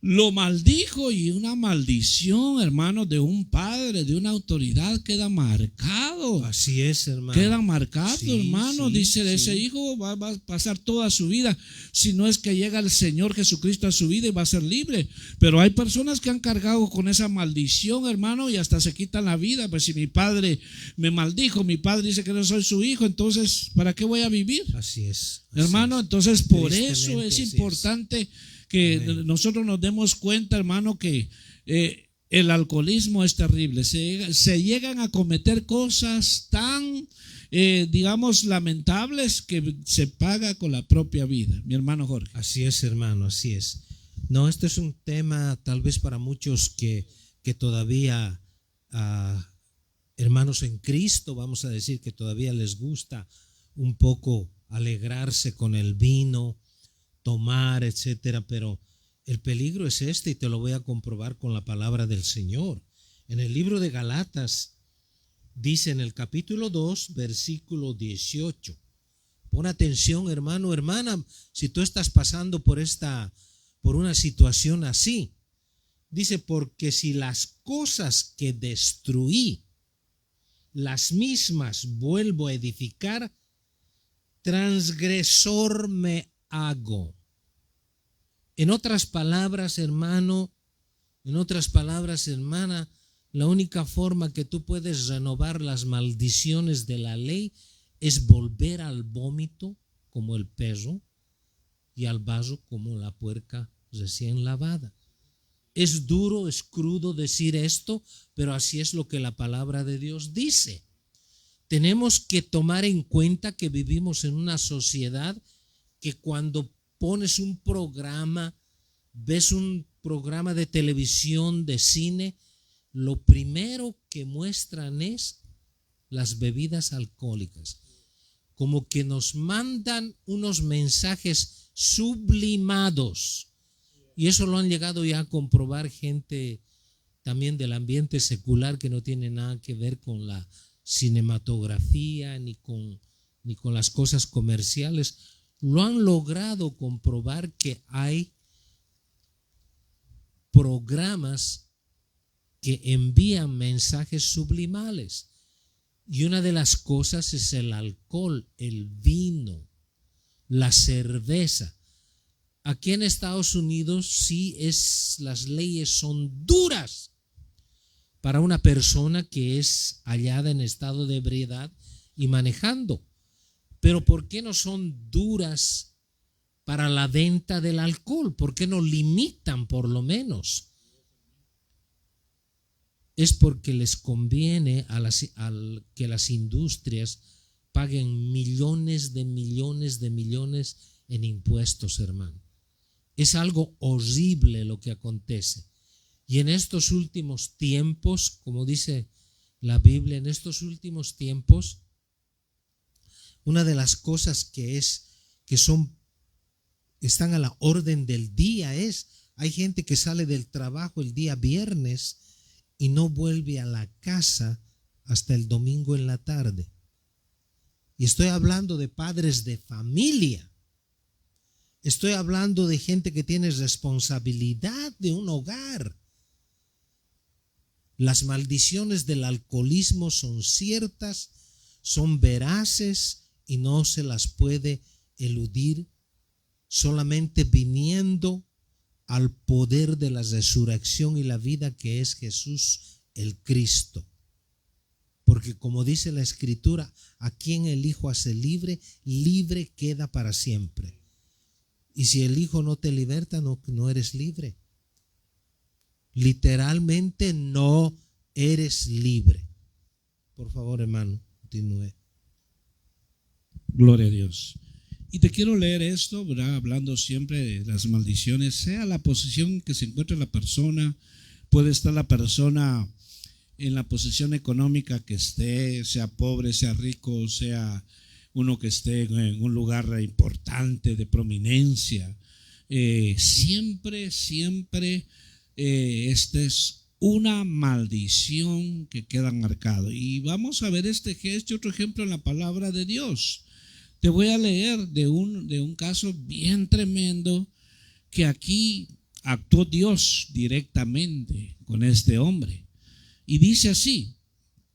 lo maldijo, y una maldición, hermano, de un padre, de una autoridad, queda marcado. Así es, hermano. Queda marcado, Sí, hermano. sí, Dice, sí. ese hijo va a pasar toda su vida, si no es que llega el Señor Jesucristo a su vida y va a ser libre. Pero hay personas que han cargado con esa maldición, hermano, y hasta se quitan la vida. Pues si mi padre me maldijo, mi padre dice que no soy su hijo, entonces ¿para qué voy a vivir? Así es. Hermano, Así es. entonces por eso Tristemente, es así es. importante que Amén. nosotros nos demos cuenta, hermano, que el alcoholismo es terrible. Se llegan a cometer cosas tan, digamos, lamentables, que se paga con la propia vida. Mi hermano Jorge. Así es, hermano, así es. No, este es un tema tal vez para muchos que todavía, hermanos en Cristo, vamos a decir, que todavía les gusta un poco alegrarse con el vino, tomar, etcétera, pero el peligro es este y te lo voy a comprobar con la palabra del Señor. En el libro de Galatas dice en el capítulo 2, versículo 18. Pon atención, hermano, hermana, si tú estás pasando por una situación así. Dice, porque si las cosas que destruí, las mismas vuelvo a edificar, transgresor me hago. En otras palabras, hermano, en otras palabras, hermana, la única forma que tú puedes renovar las maldiciones de la ley es volver al vómito como el perro y al vaso como la puerca recién lavada. Es duro, es crudo decir esto, pero así es lo que la palabra de Dios dice. Tenemos que tomar en cuenta que vivimos en una sociedad que cuando pones un programa, ves un programa de televisión, de cine, lo primero que muestran es las bebidas alcohólicas. Como que nos mandan unos mensajes sublimados. Y eso lo han llegado ya a comprobar gente también del ambiente secular que no tiene nada que ver con la cinematografía ni con las cosas comerciales. Lo han logrado comprobar que hay programas que envían mensajes sublimales. Y una de las cosas es el alcohol, el vino, la cerveza. Aquí en Estados Unidos sí las leyes son duras para una persona que es hallada en estado de ebriedad y manejando. Pero ¿por qué no son duras para la venta del alcohol? ¿Por qué no limitan por lo menos? Es porque les conviene que las industrias paguen millones de millones en impuestos, hermano. Es algo horrible lo que acontece. Y en estos últimos tiempos, como dice la Biblia, en estos últimos tiempos, una de las cosas que están a la orden del día hay gente que sale del trabajo el día viernes y no vuelve a la casa hasta el domingo en la tarde. Y estoy hablando de padres de familia. Estoy hablando de gente que tiene responsabilidad de un hogar. Las maldiciones del alcoholismo son ciertas, son veraces y no se las puede eludir solamente viniendo al poder de la resurrección y la vida que es Jesús el Cristo. Porque como dice la Escritura, a quien el Hijo hace libre, libre queda para siempre. Y si el Hijo no te liberta, no eres libre. Literalmente no eres libre. Por favor, hermano, continúe. Gloria a Dios. Y te quiero leer esto, ¿verdad? Hablando siempre de las maldiciones, sea la posición que se encuentre la persona, puede estar la persona en la posición económica que esté, sea pobre, sea rico, sea uno que esté en un lugar importante de prominencia. Siempre, esta es una maldición que queda marcado. Y vamos a ver este otro ejemplo en la palabra de Dios. Te voy a leer de un caso bien tremendo que aquí actuó Dios directamente con este hombre. Y dice así,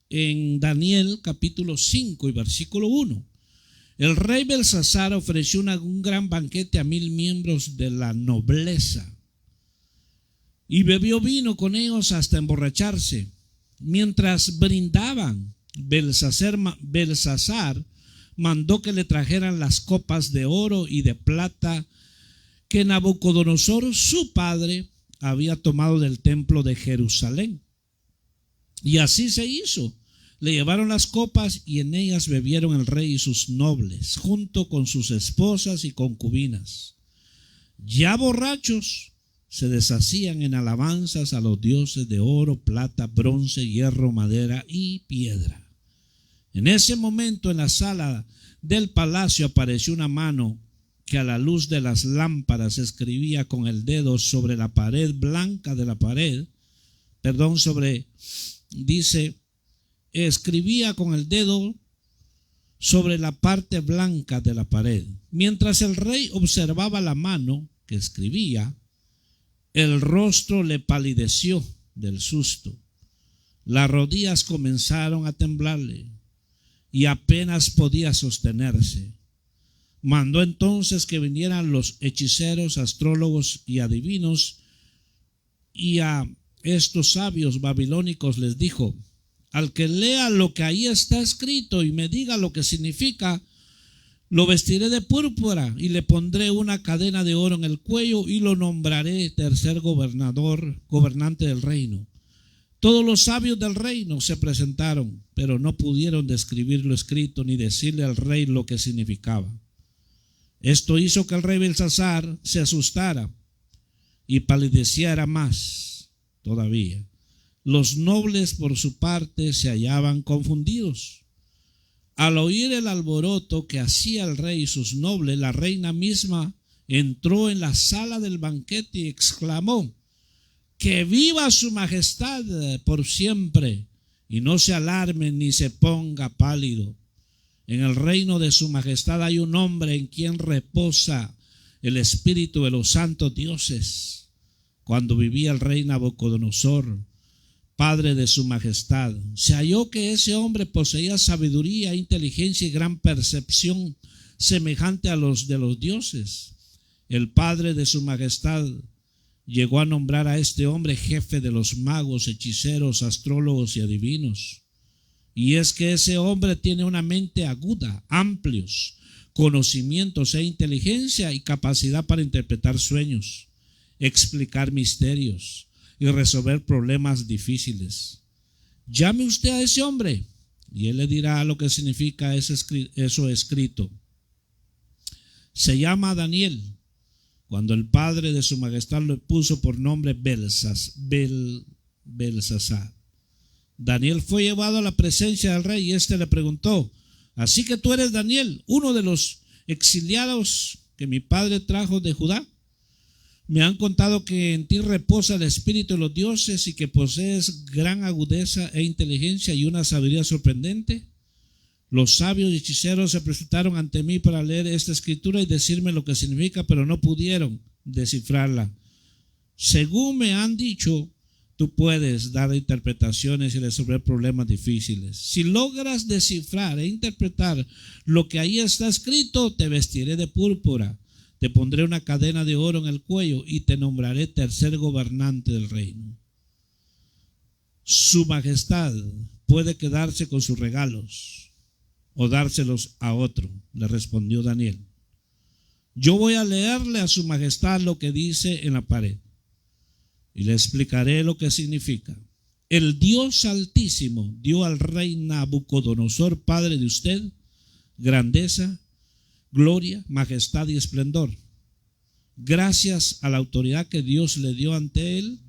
en Daniel capítulo 5 y versículo 1. El rey Belsasar ofreció un gran banquete a 1000 miembros de la nobleza y bebió vino con ellos hasta emborracharse. Mientras brindaban, Belsasar mandó que le trajeran las copas de oro y de plata que Nabucodonosor, su padre, había tomado del templo de Jerusalén. Y así se hizo. Le llevaron las copas y en ellas bebieron el rey y sus nobles, junto con sus esposas y concubinas. Ya borrachos, se deshacían en alabanzas a los dioses de oro, plata, bronce, hierro, madera y piedra. En ese momento en la sala del palacio apareció una mano que a la luz de las lámparas escribía con el dedo sobre la pared blanca de la pared, escribía con el dedo sobre la parte blanca de la pared. Mientras el rey observaba la mano que escribía, el rostro le palideció del susto. Las rodillas comenzaron a temblarle y apenas podía sostenerse. Mandó entonces que vinieran los hechiceros, astrólogos y adivinos, y a estos sabios babilónicos les dijo: al que lea lo que ahí está escrito y me diga lo que significa, lo vestiré de púrpura y le pondré una cadena de oro en el cuello y lo nombraré tercer gobernante del reino. Todos los sabios del reino se presentaron, pero no pudieron describir lo escrito ni decirle al rey lo que significaba. Esto hizo que el rey Belsasar se asustara y palideciera más todavía. Los nobles, por su parte, se hallaban confundidos. Al oír el alboroto que hacía el rey y sus nobles, la reina misma entró en la sala del banquete y exclamó: que viva su majestad por siempre, y no se alarme ni se ponga pálido. En el reino de su majestad hay un hombre en quien reposa el espíritu de los santos dioses. Cuando vivía el rey Nabucodonosor, padre de su majestad, se halló que ese hombre poseía sabiduría, inteligencia y gran percepción semejante a los de los dioses. El padre de su majestad llegó a nombrar a este hombre jefe de los magos, hechiceros, astrólogos y adivinos. Y es que ese hombre tiene una mente aguda, amplios conocimientos e inteligencia y capacidad para interpretar sueños, explicar misterios y resolver problemas difíciles. Llame usted a ese hombre y él le dirá lo que significa eso escrito. Se llama Daniel. Cuando el padre de su majestad le puso por nombre Belsasar, Daniel fue llevado a la presencia del rey y éste le preguntó: ¿así que tú eres Daniel, uno de los exiliados que mi padre trajo de Judá? Me han contado que en ti reposa el espíritu de los dioses y que posees gran agudeza e inteligencia y una sabiduría sorprendente. Los sabios y hechiceros se presentaron ante mí para leer esta escritura y decirme lo que significa, pero no pudieron descifrarla. Según me han dicho, tú puedes dar interpretaciones y resolver problemas difíciles. Si logras descifrar e interpretar lo que ahí está escrito, te vestiré de púrpura, te pondré una cadena de oro en el cuello y te nombraré tercer gobernante del reino. Su majestad puede quedarse con sus regalos o dárselos a otro, le respondió Daniel. Yo voy a leerle a su majestad lo que dice en la pared y le explicaré lo que significa. El Dios Altísimo dio al rey Nabucodonosor, padre de usted, grandeza, gloria, majestad y esplendor. Gracias a la autoridad que Dios le dio ante él,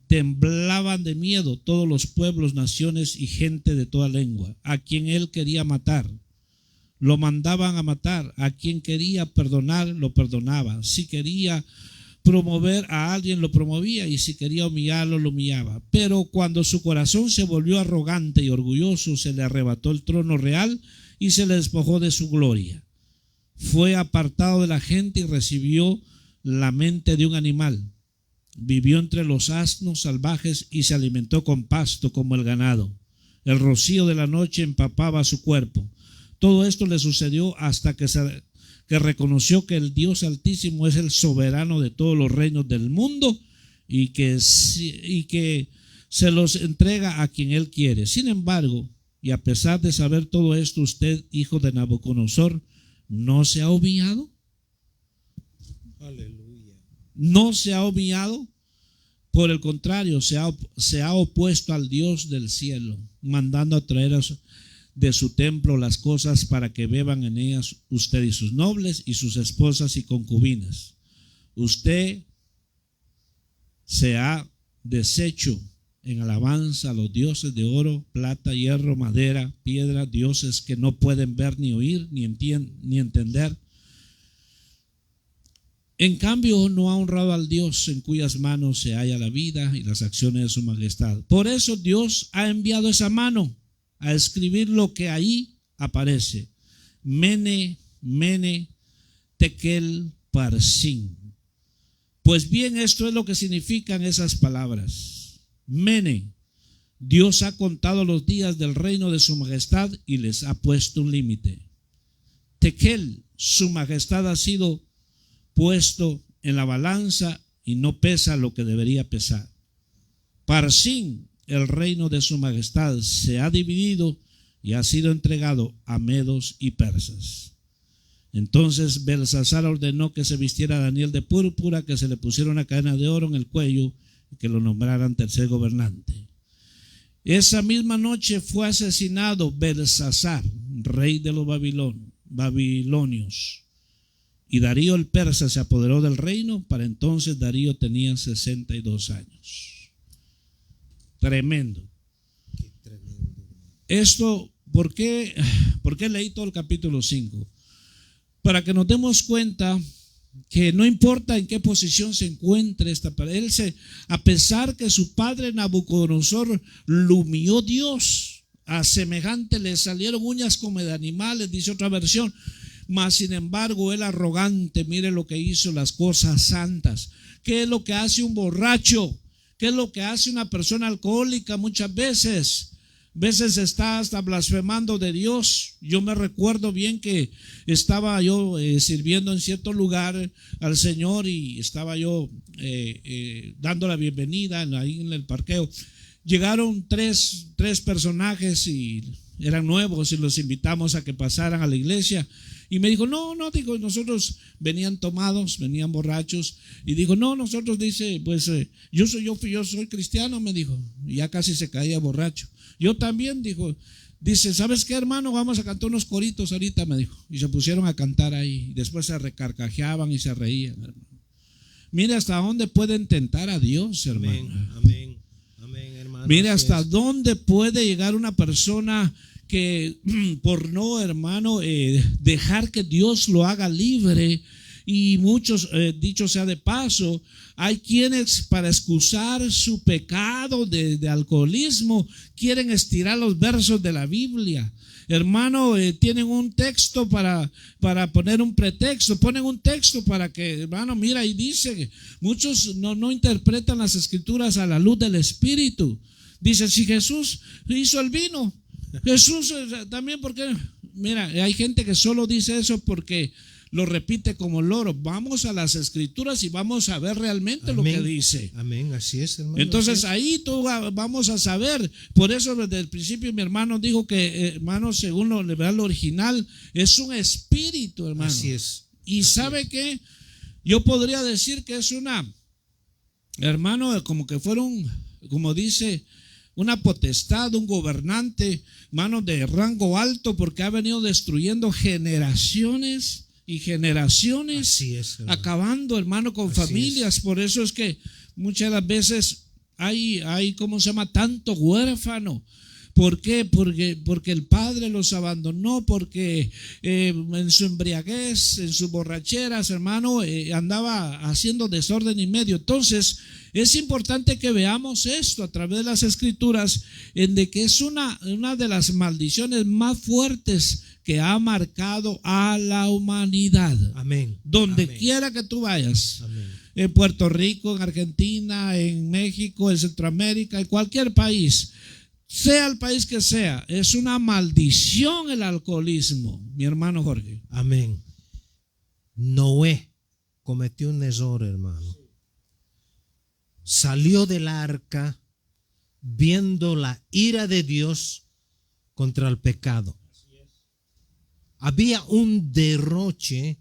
temblaban de miedo todos los pueblos, naciones y gente de toda lengua. A quien él quería matar, lo mandaban a matar. A quien quería perdonar, lo perdonaba. Si quería promover a alguien, lo promovía, y si quería humillarlo, lo humillaba. Pero cuando su corazón se volvió arrogante y orgulloso, se le arrebató el trono real y se le despojó de su gloria. Fue apartado de la gente y recibió la mente de un animal. Vivió entre los asnos salvajes y se alimentó con pasto como el ganado. El rocío de la noche empapaba su cuerpo. Todo esto le sucedió hasta que reconoció que el Dios Altísimo es el soberano de todos los reinos del mundo y que se los entrega a quien él quiere. Sin embargo, y a pesar de saber todo esto, usted, hijo de Nabucodonosor, ¿no se ha humillado? Aleluya. ¿No se ha humillado? Por el contrario, se ha opuesto al Dios del cielo, mandando a traer de su templo las cosas para que beban en ellas usted y sus nobles y sus esposas y concubinas. Usted se ha deshecho en alabanza a los dioses de oro, plata, hierro, madera, piedra, dioses que no pueden ver ni oír ni entender. En cambio, no ha honrado al Dios en cuyas manos se halla la vida y las acciones de su majestad. Por eso Dios ha enviado esa mano a escribir lo que ahí aparece: Mene, Mene, Tekel, Parsin. Pues bien, esto es lo que significan esas palabras. Mene, Dios ha contado los días del reino de su majestad y les ha puesto un límite. Tekel, su majestad ha sido puesto en la balanza y no pesa lo que debería pesar. Parsin, el reino de su majestad se ha dividido y ha sido entregado a medos y persas. Entonces Belsasar ordenó que se vistiera a Daniel de púrpura, que se le pusiera una cadena de oro en el cuello y que lo nombraran tercer gobernante. Esa misma noche fue asesinado Belsasar, rey de los babilonios, y Darío el persa se apoderó del reino. Para entonces Darío tenía 62 años. Tremendo. Qué tremendo. Esto, ¿por qué leí todo el capítulo 5? Para que nos demos cuenta que no importa en qué posición se encuentre a pesar que su padre Nabucodonosor lo humilló Dios, a semejante le salieron uñas como de animales, dice otra versión. Mas sin embargo, el arrogante, mire lo que hizo, las cosas santas. ¿Qué es lo que hace un borracho? ¿Qué es lo que hace una persona alcohólica? Muchas veces está hasta blasfemando de Dios. Yo me recuerdo bien que estaba yo sirviendo en cierto lugar al Señor y estaba yo dando la bienvenida ahí en el parqueo. Llegaron tres personajes y eran nuevos y los invitamos a que pasaran a la iglesia. Y me dijo, no, digo, nosotros venían tomados, venían borrachos. Y dijo, no, nosotros, dice, pues yo soy cristiano, me dijo. Y ya casi se caía borracho. Yo también, dice, ¿sabes qué, hermano? Vamos a cantar unos coritos ahorita, me dijo. Y se pusieron a cantar ahí. Y después se recarcajeaban y se reían, hermano. Mire hasta dónde pueden tentar a Dios, hermano. Amén, hermano. Mire hasta dónde puede llegar una persona que por no, hermano, dejar que Dios lo haga libre. Y muchos, dicho sea de paso, hay quienes para excusar su pecado de alcoholismo quieren estirar los versos de la Biblia. Hermano, tienen un texto para poner un pretexto, ponen un texto para que, hermano, mira, y dice, muchos no interpretan las escrituras a la luz del Espíritu. Dice, si Jesús hizo el vino, Jesús también, porque mira, hay gente que solo dice eso porque lo repite como loro. Vamos a las escrituras y vamos a ver realmente lo que dice. Amén, así es, hermano. Entonces ahí vamos a saber. Por eso desde el principio mi hermano dijo que, hermano, según lo original, es un espíritu, hermano. Así es. Y así ¿sabe es. qué? Yo podría decir que es hermano, como que fuera como dice, una potestad, un gobernante, hermano, de rango alto, porque ha venido destruyendo generaciones y generaciones. Así es, hermano. Acabando, hermano, con Así familias. es. Por eso es que muchas de las veces hay ¿cómo se llama? Tanto huérfano. ¿Por qué? Porque el padre los abandonó, porque en su embriaguez, en sus borracheras, hermano, andaba haciendo desorden y medio. Entonces, es importante que veamos esto a través de las escrituras, en de que es una de las maldiciones más fuertes que ha marcado a la humanidad. Amén. Donde Amén. quiera que tú vayas. Amén. En Puerto Rico, en Argentina, en México, en Centroamérica, en cualquier país, sea el país que sea, es una maldición el alcoholismo, mi hermano Jorge. Amén. Noé cometió un error, hermano. Salió del arca viendo la ira de Dios contra el pecado. Había un derroche,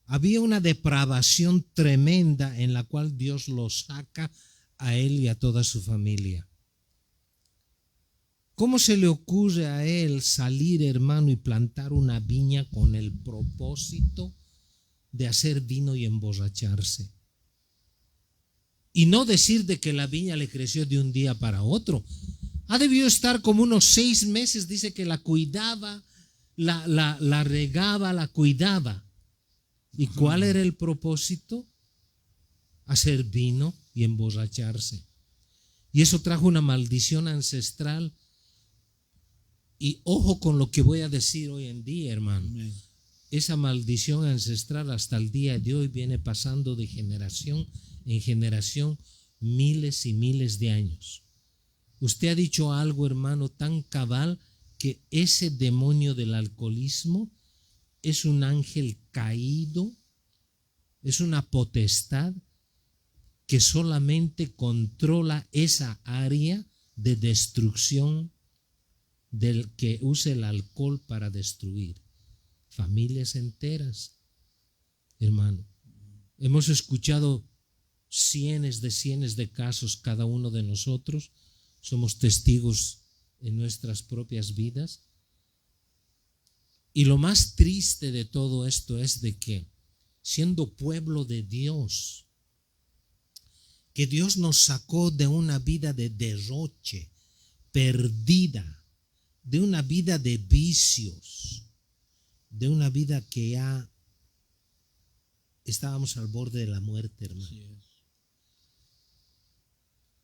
había una depravación tremenda en la cual Dios lo saca a él y a toda su familia. ¿Cómo se le ocurre a él salir, hermano, y plantar una viña con el propósito de hacer vino y emborracharse? Y no decir de que la viña le creció de un día para otro. Ha debido estar como unos 6 meses, dice que la cuidaba, la regaba, la cuidaba. ¿Y cuál era el propósito? Hacer vino y emborracharse. Y eso trajo una maldición ancestral. Y ojo con lo que voy a decir hoy en día, hermano. Amén. Esa maldición ancestral hasta el día de hoy viene pasando de generación en generación, miles y miles de años. Usted ha dicho algo, hermano, tan cabal, que ese demonio del alcoholismo es un ángel caído, es una potestad que solamente controla esa área de destrucción del que usa el alcohol para destruir familias enteras. Hermano, hemos escuchado cientos de casos, cada uno de nosotros somos testigos en nuestras propias vidas. Y lo más triste de todo esto es de que, siendo pueblo de Dios, que Dios nos sacó de una vida de derroche, perdida, de una vida de vicios, de una vida que ya estábamos al borde de la muerte, hermano. Así es.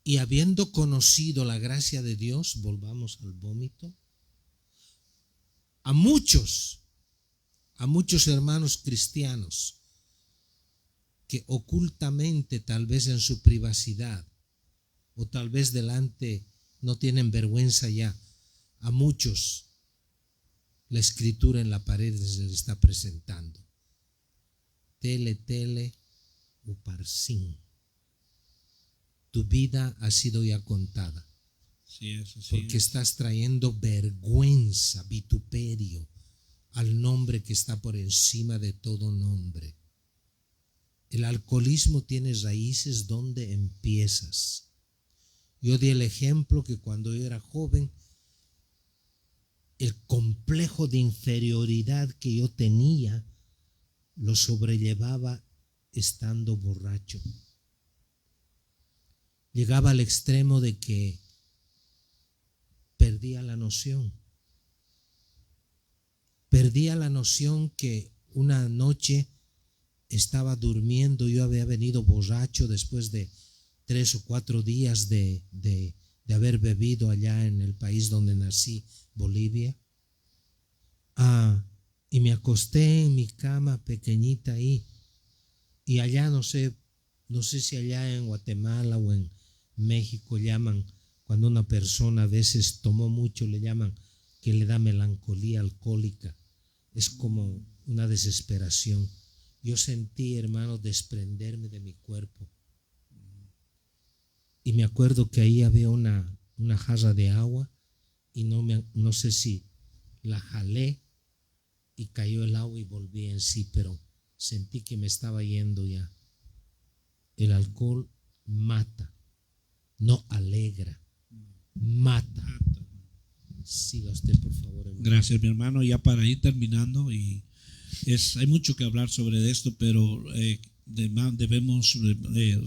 Y habiendo conocido la gracia de Dios, volvamos al vómito. A muchos hermanos cristianos que ocultamente, tal vez en su privacidad, o tal vez delante, no tienen vergüenza ya, a muchos la escritura en la pared se les está presentando. Tele, uparsin. Tu vida ha sido ya contada. Así es, así Porque es. estás trayendo vergüenza, vituperio al nombre que está por encima de todo nombre. El alcoholismo tiene raíces donde empiezas. Yo di el ejemplo que cuando yo era joven, el complejo de inferioridad que yo tenía lo sobrellevaba estando borracho. Llegaba al extremo de que perdía la noción. Perdía la noción que una noche estaba durmiendo, yo había venido borracho después de 3 o 4 días de haber bebido allá en el país donde nací, Bolivia. Y me acosté en mi cama pequeñita ahí. Y allá no sé si allá en Guatemala o en México llaman, cuando una persona a veces tomó mucho, le llaman que le da melancolía alcohólica. Es como una desesperación. Yo sentí, hermano, desprenderme de mi cuerpo. Y me acuerdo que ahí había una jarra de agua y no sé si la jalé y cayó el agua y volví en sí, pero sentí que me estaba yendo ya. El alcohol mata, no alegra, mata. Siga usted, por favor, hermano. Gracias, mi hermano. Ya para ir terminando, y hay mucho que hablar sobre esto, pero debemos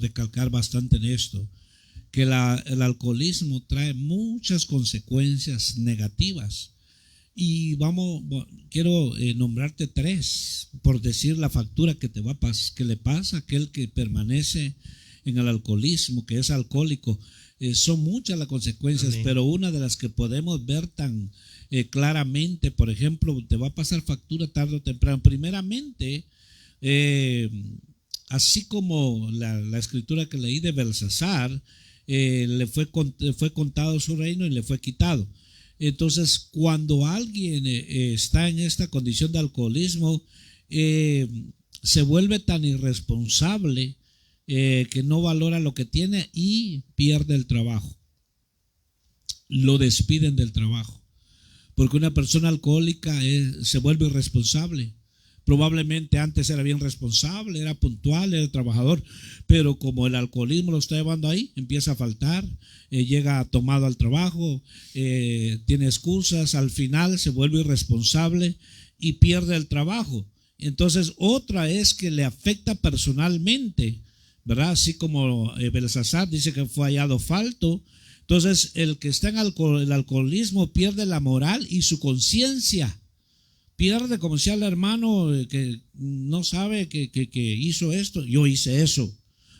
recalcar bastante en esto, que el alcoholismo trae muchas consecuencias negativas. Y quiero nombrarte 3, por decir la factura que le pasa a aquel que permanece en el alcoholismo, que es alcohólico. Son muchas las consecuencias. Amén. Pero una de las que podemos ver tan claramente, por ejemplo, te va a pasar factura tarde o temprano. Primeramente, así como la escritura que leí de Belsasar, le fue contado su reino y le fue quitado. Entonces, cuando alguien está en esta condición de alcoholismo, se vuelve tan irresponsable que no valora lo que tiene y pierde el trabajo. Lo despiden del trabajo, porque una persona alcohólica se vuelve irresponsable. Probablemente antes era bien responsable, era puntual, era trabajador, pero como el alcoholismo lo está llevando ahí, empieza a faltar, llega tomado al trabajo, tiene excusas, al final se vuelve irresponsable y pierde el trabajo. Entonces, otra es que le afecta personalmente, ¿verdad? Así como Belsasar dice que fue hallado falto. Entonces, el que está en el alcoholismo pierde la moral y su conciencia. Pierde, como decía el hermano que no sabe que hizo esto. Yo hice eso,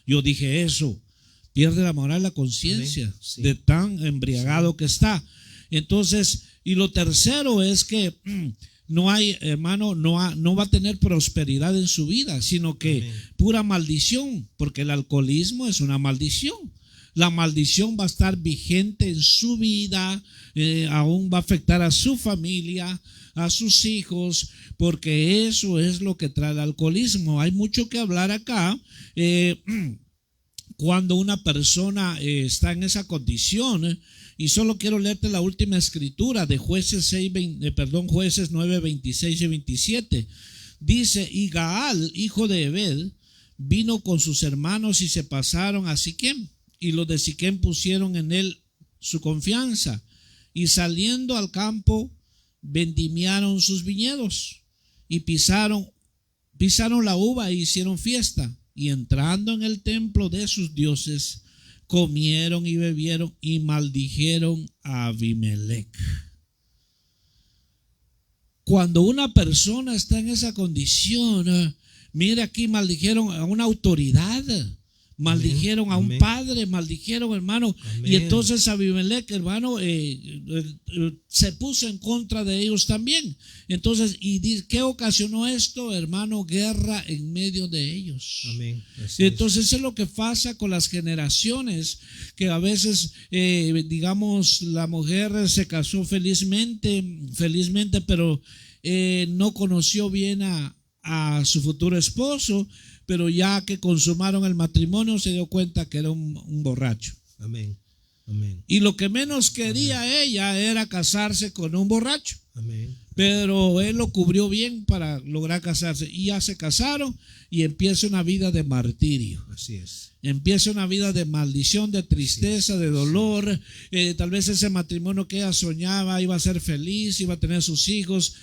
yo dije eso. Pierde la moral, la conciencia, sí, de tan embriagado, sí, que está. Entonces, y lo tercero es que no hay, hermano, no va a tener prosperidad en su vida, sino que amén, pura maldición, porque el alcoholismo es una maldición. La maldición va a estar vigente en su vida, aún va a afectar a su familia, a sus hijos, porque eso es lo que trae el alcoholismo. Hay mucho que hablar acá. Cuando una persona está en esa condición, y solo quiero leerte la última escritura de Jueces 9, 26 y 27. Dice: y Gaal, hijo de Ebed, vino con sus hermanos y se pasaron a Siquem, y los de Siquem pusieron en él su confianza, y saliendo al campo vendimiaron sus viñedos y pisaron la uva e hicieron fiesta, y entrando en el templo de sus dioses comieron y bebieron y maldijeron a Abimelech. Cuando una persona está en esa condición, mira, aquí maldijeron a una autoridad, maldijeron a un padre, maldijeron, hermano. Amén. Y entonces Abimelech, hermano, se puso en contra de ellos también. Entonces, ¿y qué ocasionó esto, hermano? Guerra en medio de ellos. Amén. Entonces, eso es lo que pasa con las generaciones, que a veces, digamos, la mujer se casó felizmente, pero no conoció bien a su futuro esposo, pero ya que consumaron el matrimonio se dio cuenta que era un borracho. Amén. Amén. Y lo que menos quería amén, ella era casarse con un borracho. Amén. Pero él lo cubrió bien para lograr casarse. Y ya se casaron y empieza una vida de martirio. Así es. Empieza una vida de maldición, de tristeza, de dolor. Tal vez ese matrimonio que ella soñaba iba a ser feliz, iba a tener sus hijos,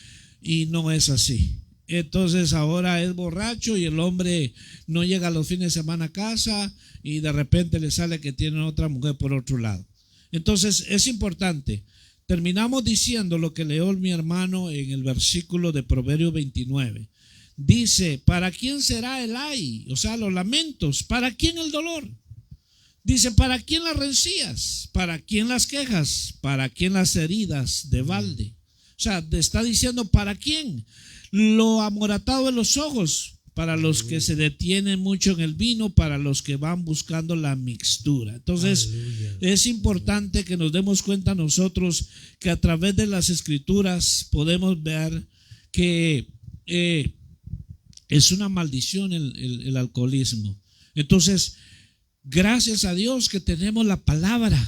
y no es así. Entonces ahora es borracho y el hombre no llega a los fines de semana a casa y de repente le sale que tiene otra mujer por otro lado. Entonces es importante. Terminamos diciendo lo que leyó mi hermano en el versículo de Proverbios 29. Dice: ¿para quién será el ay? O sea, los lamentos. ¿Para quién el dolor? Dice: ¿para quién las rencillas? ¿Para quién las quejas? ¿Para quién las heridas de balde? O sea, te está diciendo ¿para quién? Lo amoratado de los ojos, para los que se detienen mucho en el vino, para los que van buscando la mixtura. Entonces, es importante que nos demos cuenta nosotros que a través de las escrituras podemos ver que es una maldición el alcoholismo. Entonces, gracias a Dios que tenemos la palabra,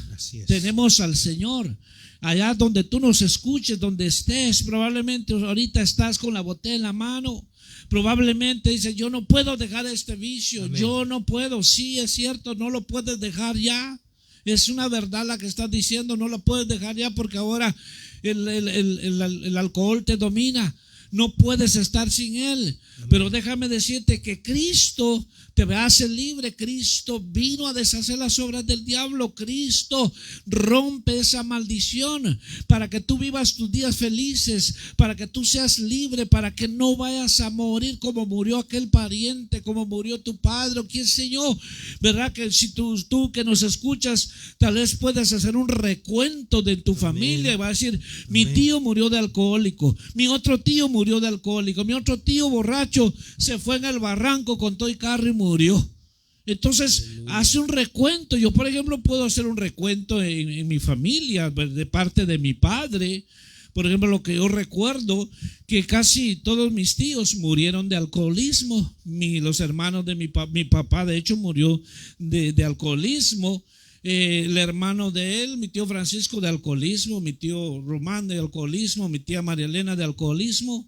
tenemos al Señor. Allá donde tú nos escuches, donde estés, probablemente ahorita estás con la botella en la mano, probablemente dices: yo no puedo dejar este vicio. Amén. Yo no puedo. Sí, es cierto, no lo puedes dejar ya. Es una verdad la que estás diciendo, no lo puedes dejar ya porque ahora el alcohol te domina. No puedes estar sin él. Amén. Pero déjame decirte que Cristo te hace libre. Cristo vino a deshacer las obras del diablo. Cristo rompe esa maldición para que tú vivas tus días felices, para que tú seas libre, para que no vayas a morir como murió aquel pariente, como murió tu padre o quién sé yo. ¿Verdad? Que si tú que nos escuchas, tal vez puedes hacer un recuento de tu familia y va a decir: mi tío murió de alcohólico, mi otro tío murió de alcohólico, mi otro tío borracho se fue en el barranco con todo y carro y murió. Entonces hace un recuento. Yo, por ejemplo, puedo hacer un recuento en mi familia de parte de mi padre. Por ejemplo, lo que yo recuerdo, que casi todos mis tíos murieron de alcoholismo. Los hermanos de mi papá, de hecho, murió de alcoholismo. El hermano de él, mi tío Francisco, de alcoholismo, mi tío Román de alcoholismo, mi tía María Elena de alcoholismo.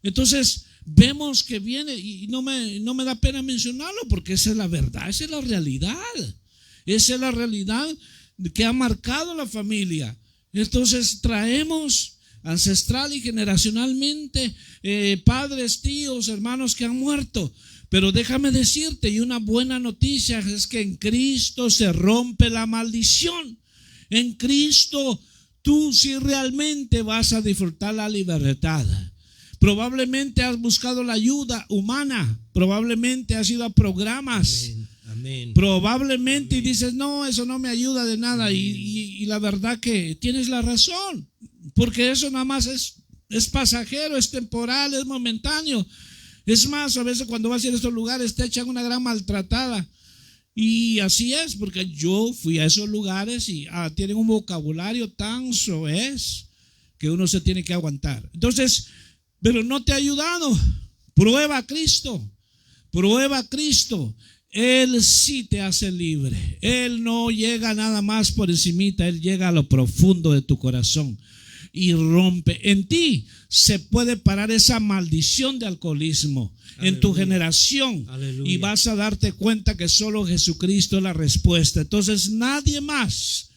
Entonces vemos que viene, y no me da pena mencionarlo porque esa es la verdad, esa es la realidad. Esa es la realidad que ha marcado la familia. Entonces traemos ancestral y generacionalmente, padres, tíos, hermanos que han muerto. Pero déjame decirte, y una buena noticia es que en Cristo se rompe la maldición. En Cristo tú sí realmente vas a disfrutar la libertad. Probablemente has buscado la ayuda humana, probablemente has ido a programas. Amén. Amén. Probablemente, amén, y dices, no, eso no me ayuda de nada. Y la verdad que tienes la razón, porque eso nada más es pasajero, es temporal, es momentáneo. Es más, a veces cuando vas a ir a estos lugares te echan una gran maltratada. Y así es, porque yo fui a esos lugares y tienen un vocabulario tan soez que uno se tiene que aguantar. Entonces, pero no te ha ayudado. Prueba a Cristo. Prueba a Cristo. Él sí te hace libre. Él no llega nada más por encimita. Él llega a lo profundo de tu corazón y rompe. En ti se puede parar esa maldición de alcoholismo. Aleluya. En tu generación. Aleluya. Y vas a darte cuenta que solo Jesucristo es la respuesta. Entonces nadie más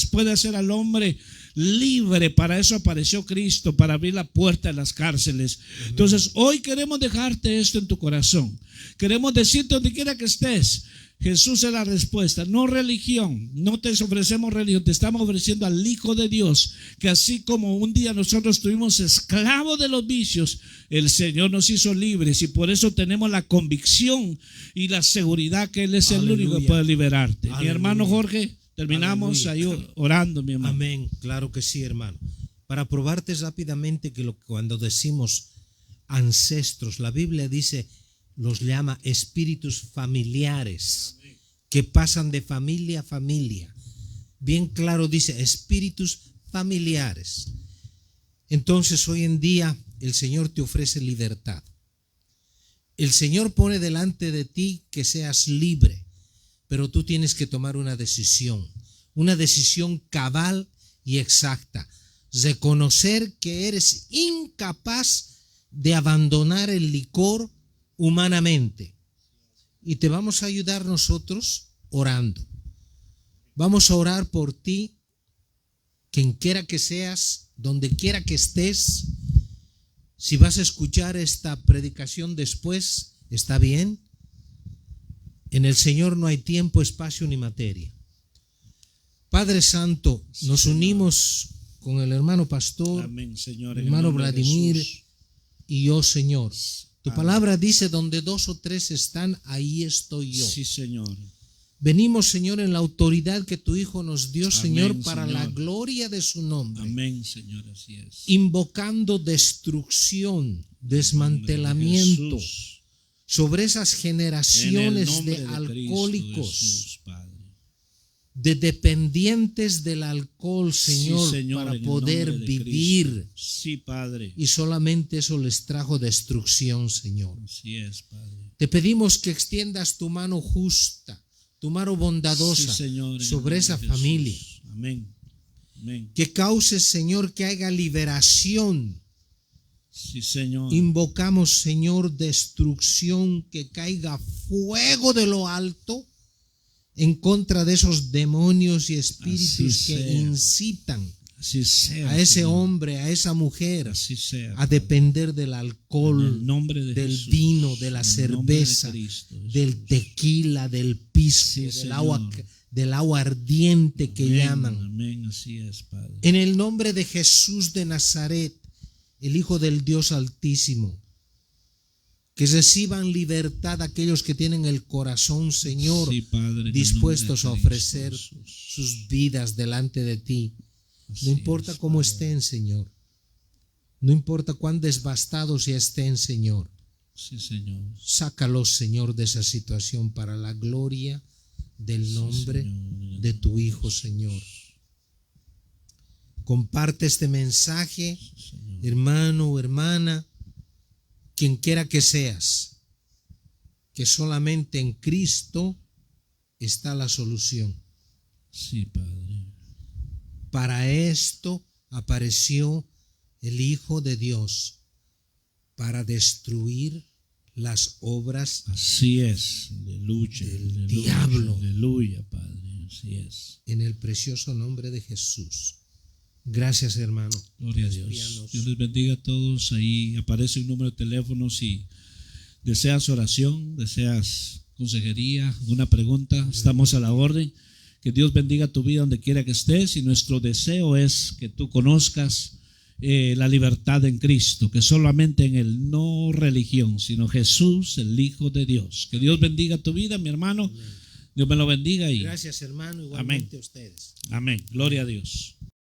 puede hacer al hombre libre. Para eso apareció Cristo, para abrir la puerta de las cárceles. Entonces hoy queremos dejarte esto en tu corazón. Queremos decirte donde quiera que estés, Jesús es la respuesta, no religión. No te ofrecemos religión, te estamos ofreciendo al Hijo de Dios, que así como un día nosotros estuvimos esclavos de los vicios, el Señor nos hizo libres, y por eso tenemos la convicción y la seguridad que Él es el único que puede liberarte. Aleluya. Mi hermano Jorge, terminamos ahí orando, mi hermano. Amén, claro que sí, hermano. Para probarte rápidamente que cuando decimos ancestros, la Biblia dice, los llama espíritus familiares que pasan de familia a familia. Bien claro dice espíritus familiares. Entonces hoy en día el Señor te ofrece libertad. El Señor pone delante de ti que seas libre, pero tú tienes que tomar una decisión cabal y exacta. Reconocer que eres incapaz de abandonar el licor humanamente, y te vamos a ayudar nosotros orando. Vamos a orar por ti, quien quiera que seas, donde quiera que estés. Si vas a escuchar esta predicación después, está bien. En el Señor no hay tiempo, espacio ni materia. Padre Santo, nos unimos con el hermano pastor, amén, Señor, hermano Vladimir y yo, Señor. Tu palabra dice, donde 2 o 3 están, ahí estoy yo. Sí, Señor. Venimos, Señor, en la autoridad que tu Hijo nos dio, Señor, amén, para Señor, la gloria de su nombre. Amén, Señor, así es. Invocando destrucción, desmantelamiento sobre esas generaciones de alcohólicos, Jesús, de dependientes del alcohol, Señor, sí, Señor, para poder vivir. Sí, Padre. Y solamente eso les trajo destrucción, Señor. Así es, Padre. Te pedimos que extiendas tu mano justa, tu mano bondadosa, sí, Señor, sobre esa familia. Amén. Amén. Que causes, Señor, que haya liberación. Sí, Señor. Invocamos, Señor, destrucción, que caiga fuego de lo alto en contra de esos demonios y espíritus que incitan a ese Señor, hombre, a esa mujer, a depender del alcohol, del Jesús, vino, de la cerveza, Cristo, del tequila, del pisco, del agua ardiente que amén, llaman. Amén, así es, Padre. En el nombre de Jesús de Nazaret, el Hijo del Dios Altísimo, que reciban libertad aquellos que tienen el corazón, Señor, sí, Padre, dispuestos a ofrecer sus vidas delante de ti. No importa cómo estén, Señor. No importa cuán devastados ya estén, Señor. Sí, Señor. Sácalos, Señor, de esa situación para la gloria del nombre de tu Hijo, Señor. Comparte este mensaje, hermano o hermana, quien quiera que seas, que solamente en Cristo está la solución. Sí, Padre. Para esto apareció el Hijo de Dios, para destruir las obras, así es, aleluya, del diablo. Aleluya, Padre, así es. En el precioso nombre de Jesús. Gracias, hermano. Gloria a Dios. Cristianos. Dios les bendiga a todos. Ahí aparece un número de teléfono si deseas oración, deseas consejería, alguna pregunta, estamos a la orden. Que Dios bendiga tu vida donde quiera que estés, y nuestro deseo es que tú conozcas la libertad en Cristo, que solamente en Él, no religión, sino Jesús, el Hijo de Dios. Que Dios bendiga tu vida, mi hermano. Dios me lo bendiga y Gracias, hermano. Igualmente amén. a ustedes. Amén. Gloria a Dios.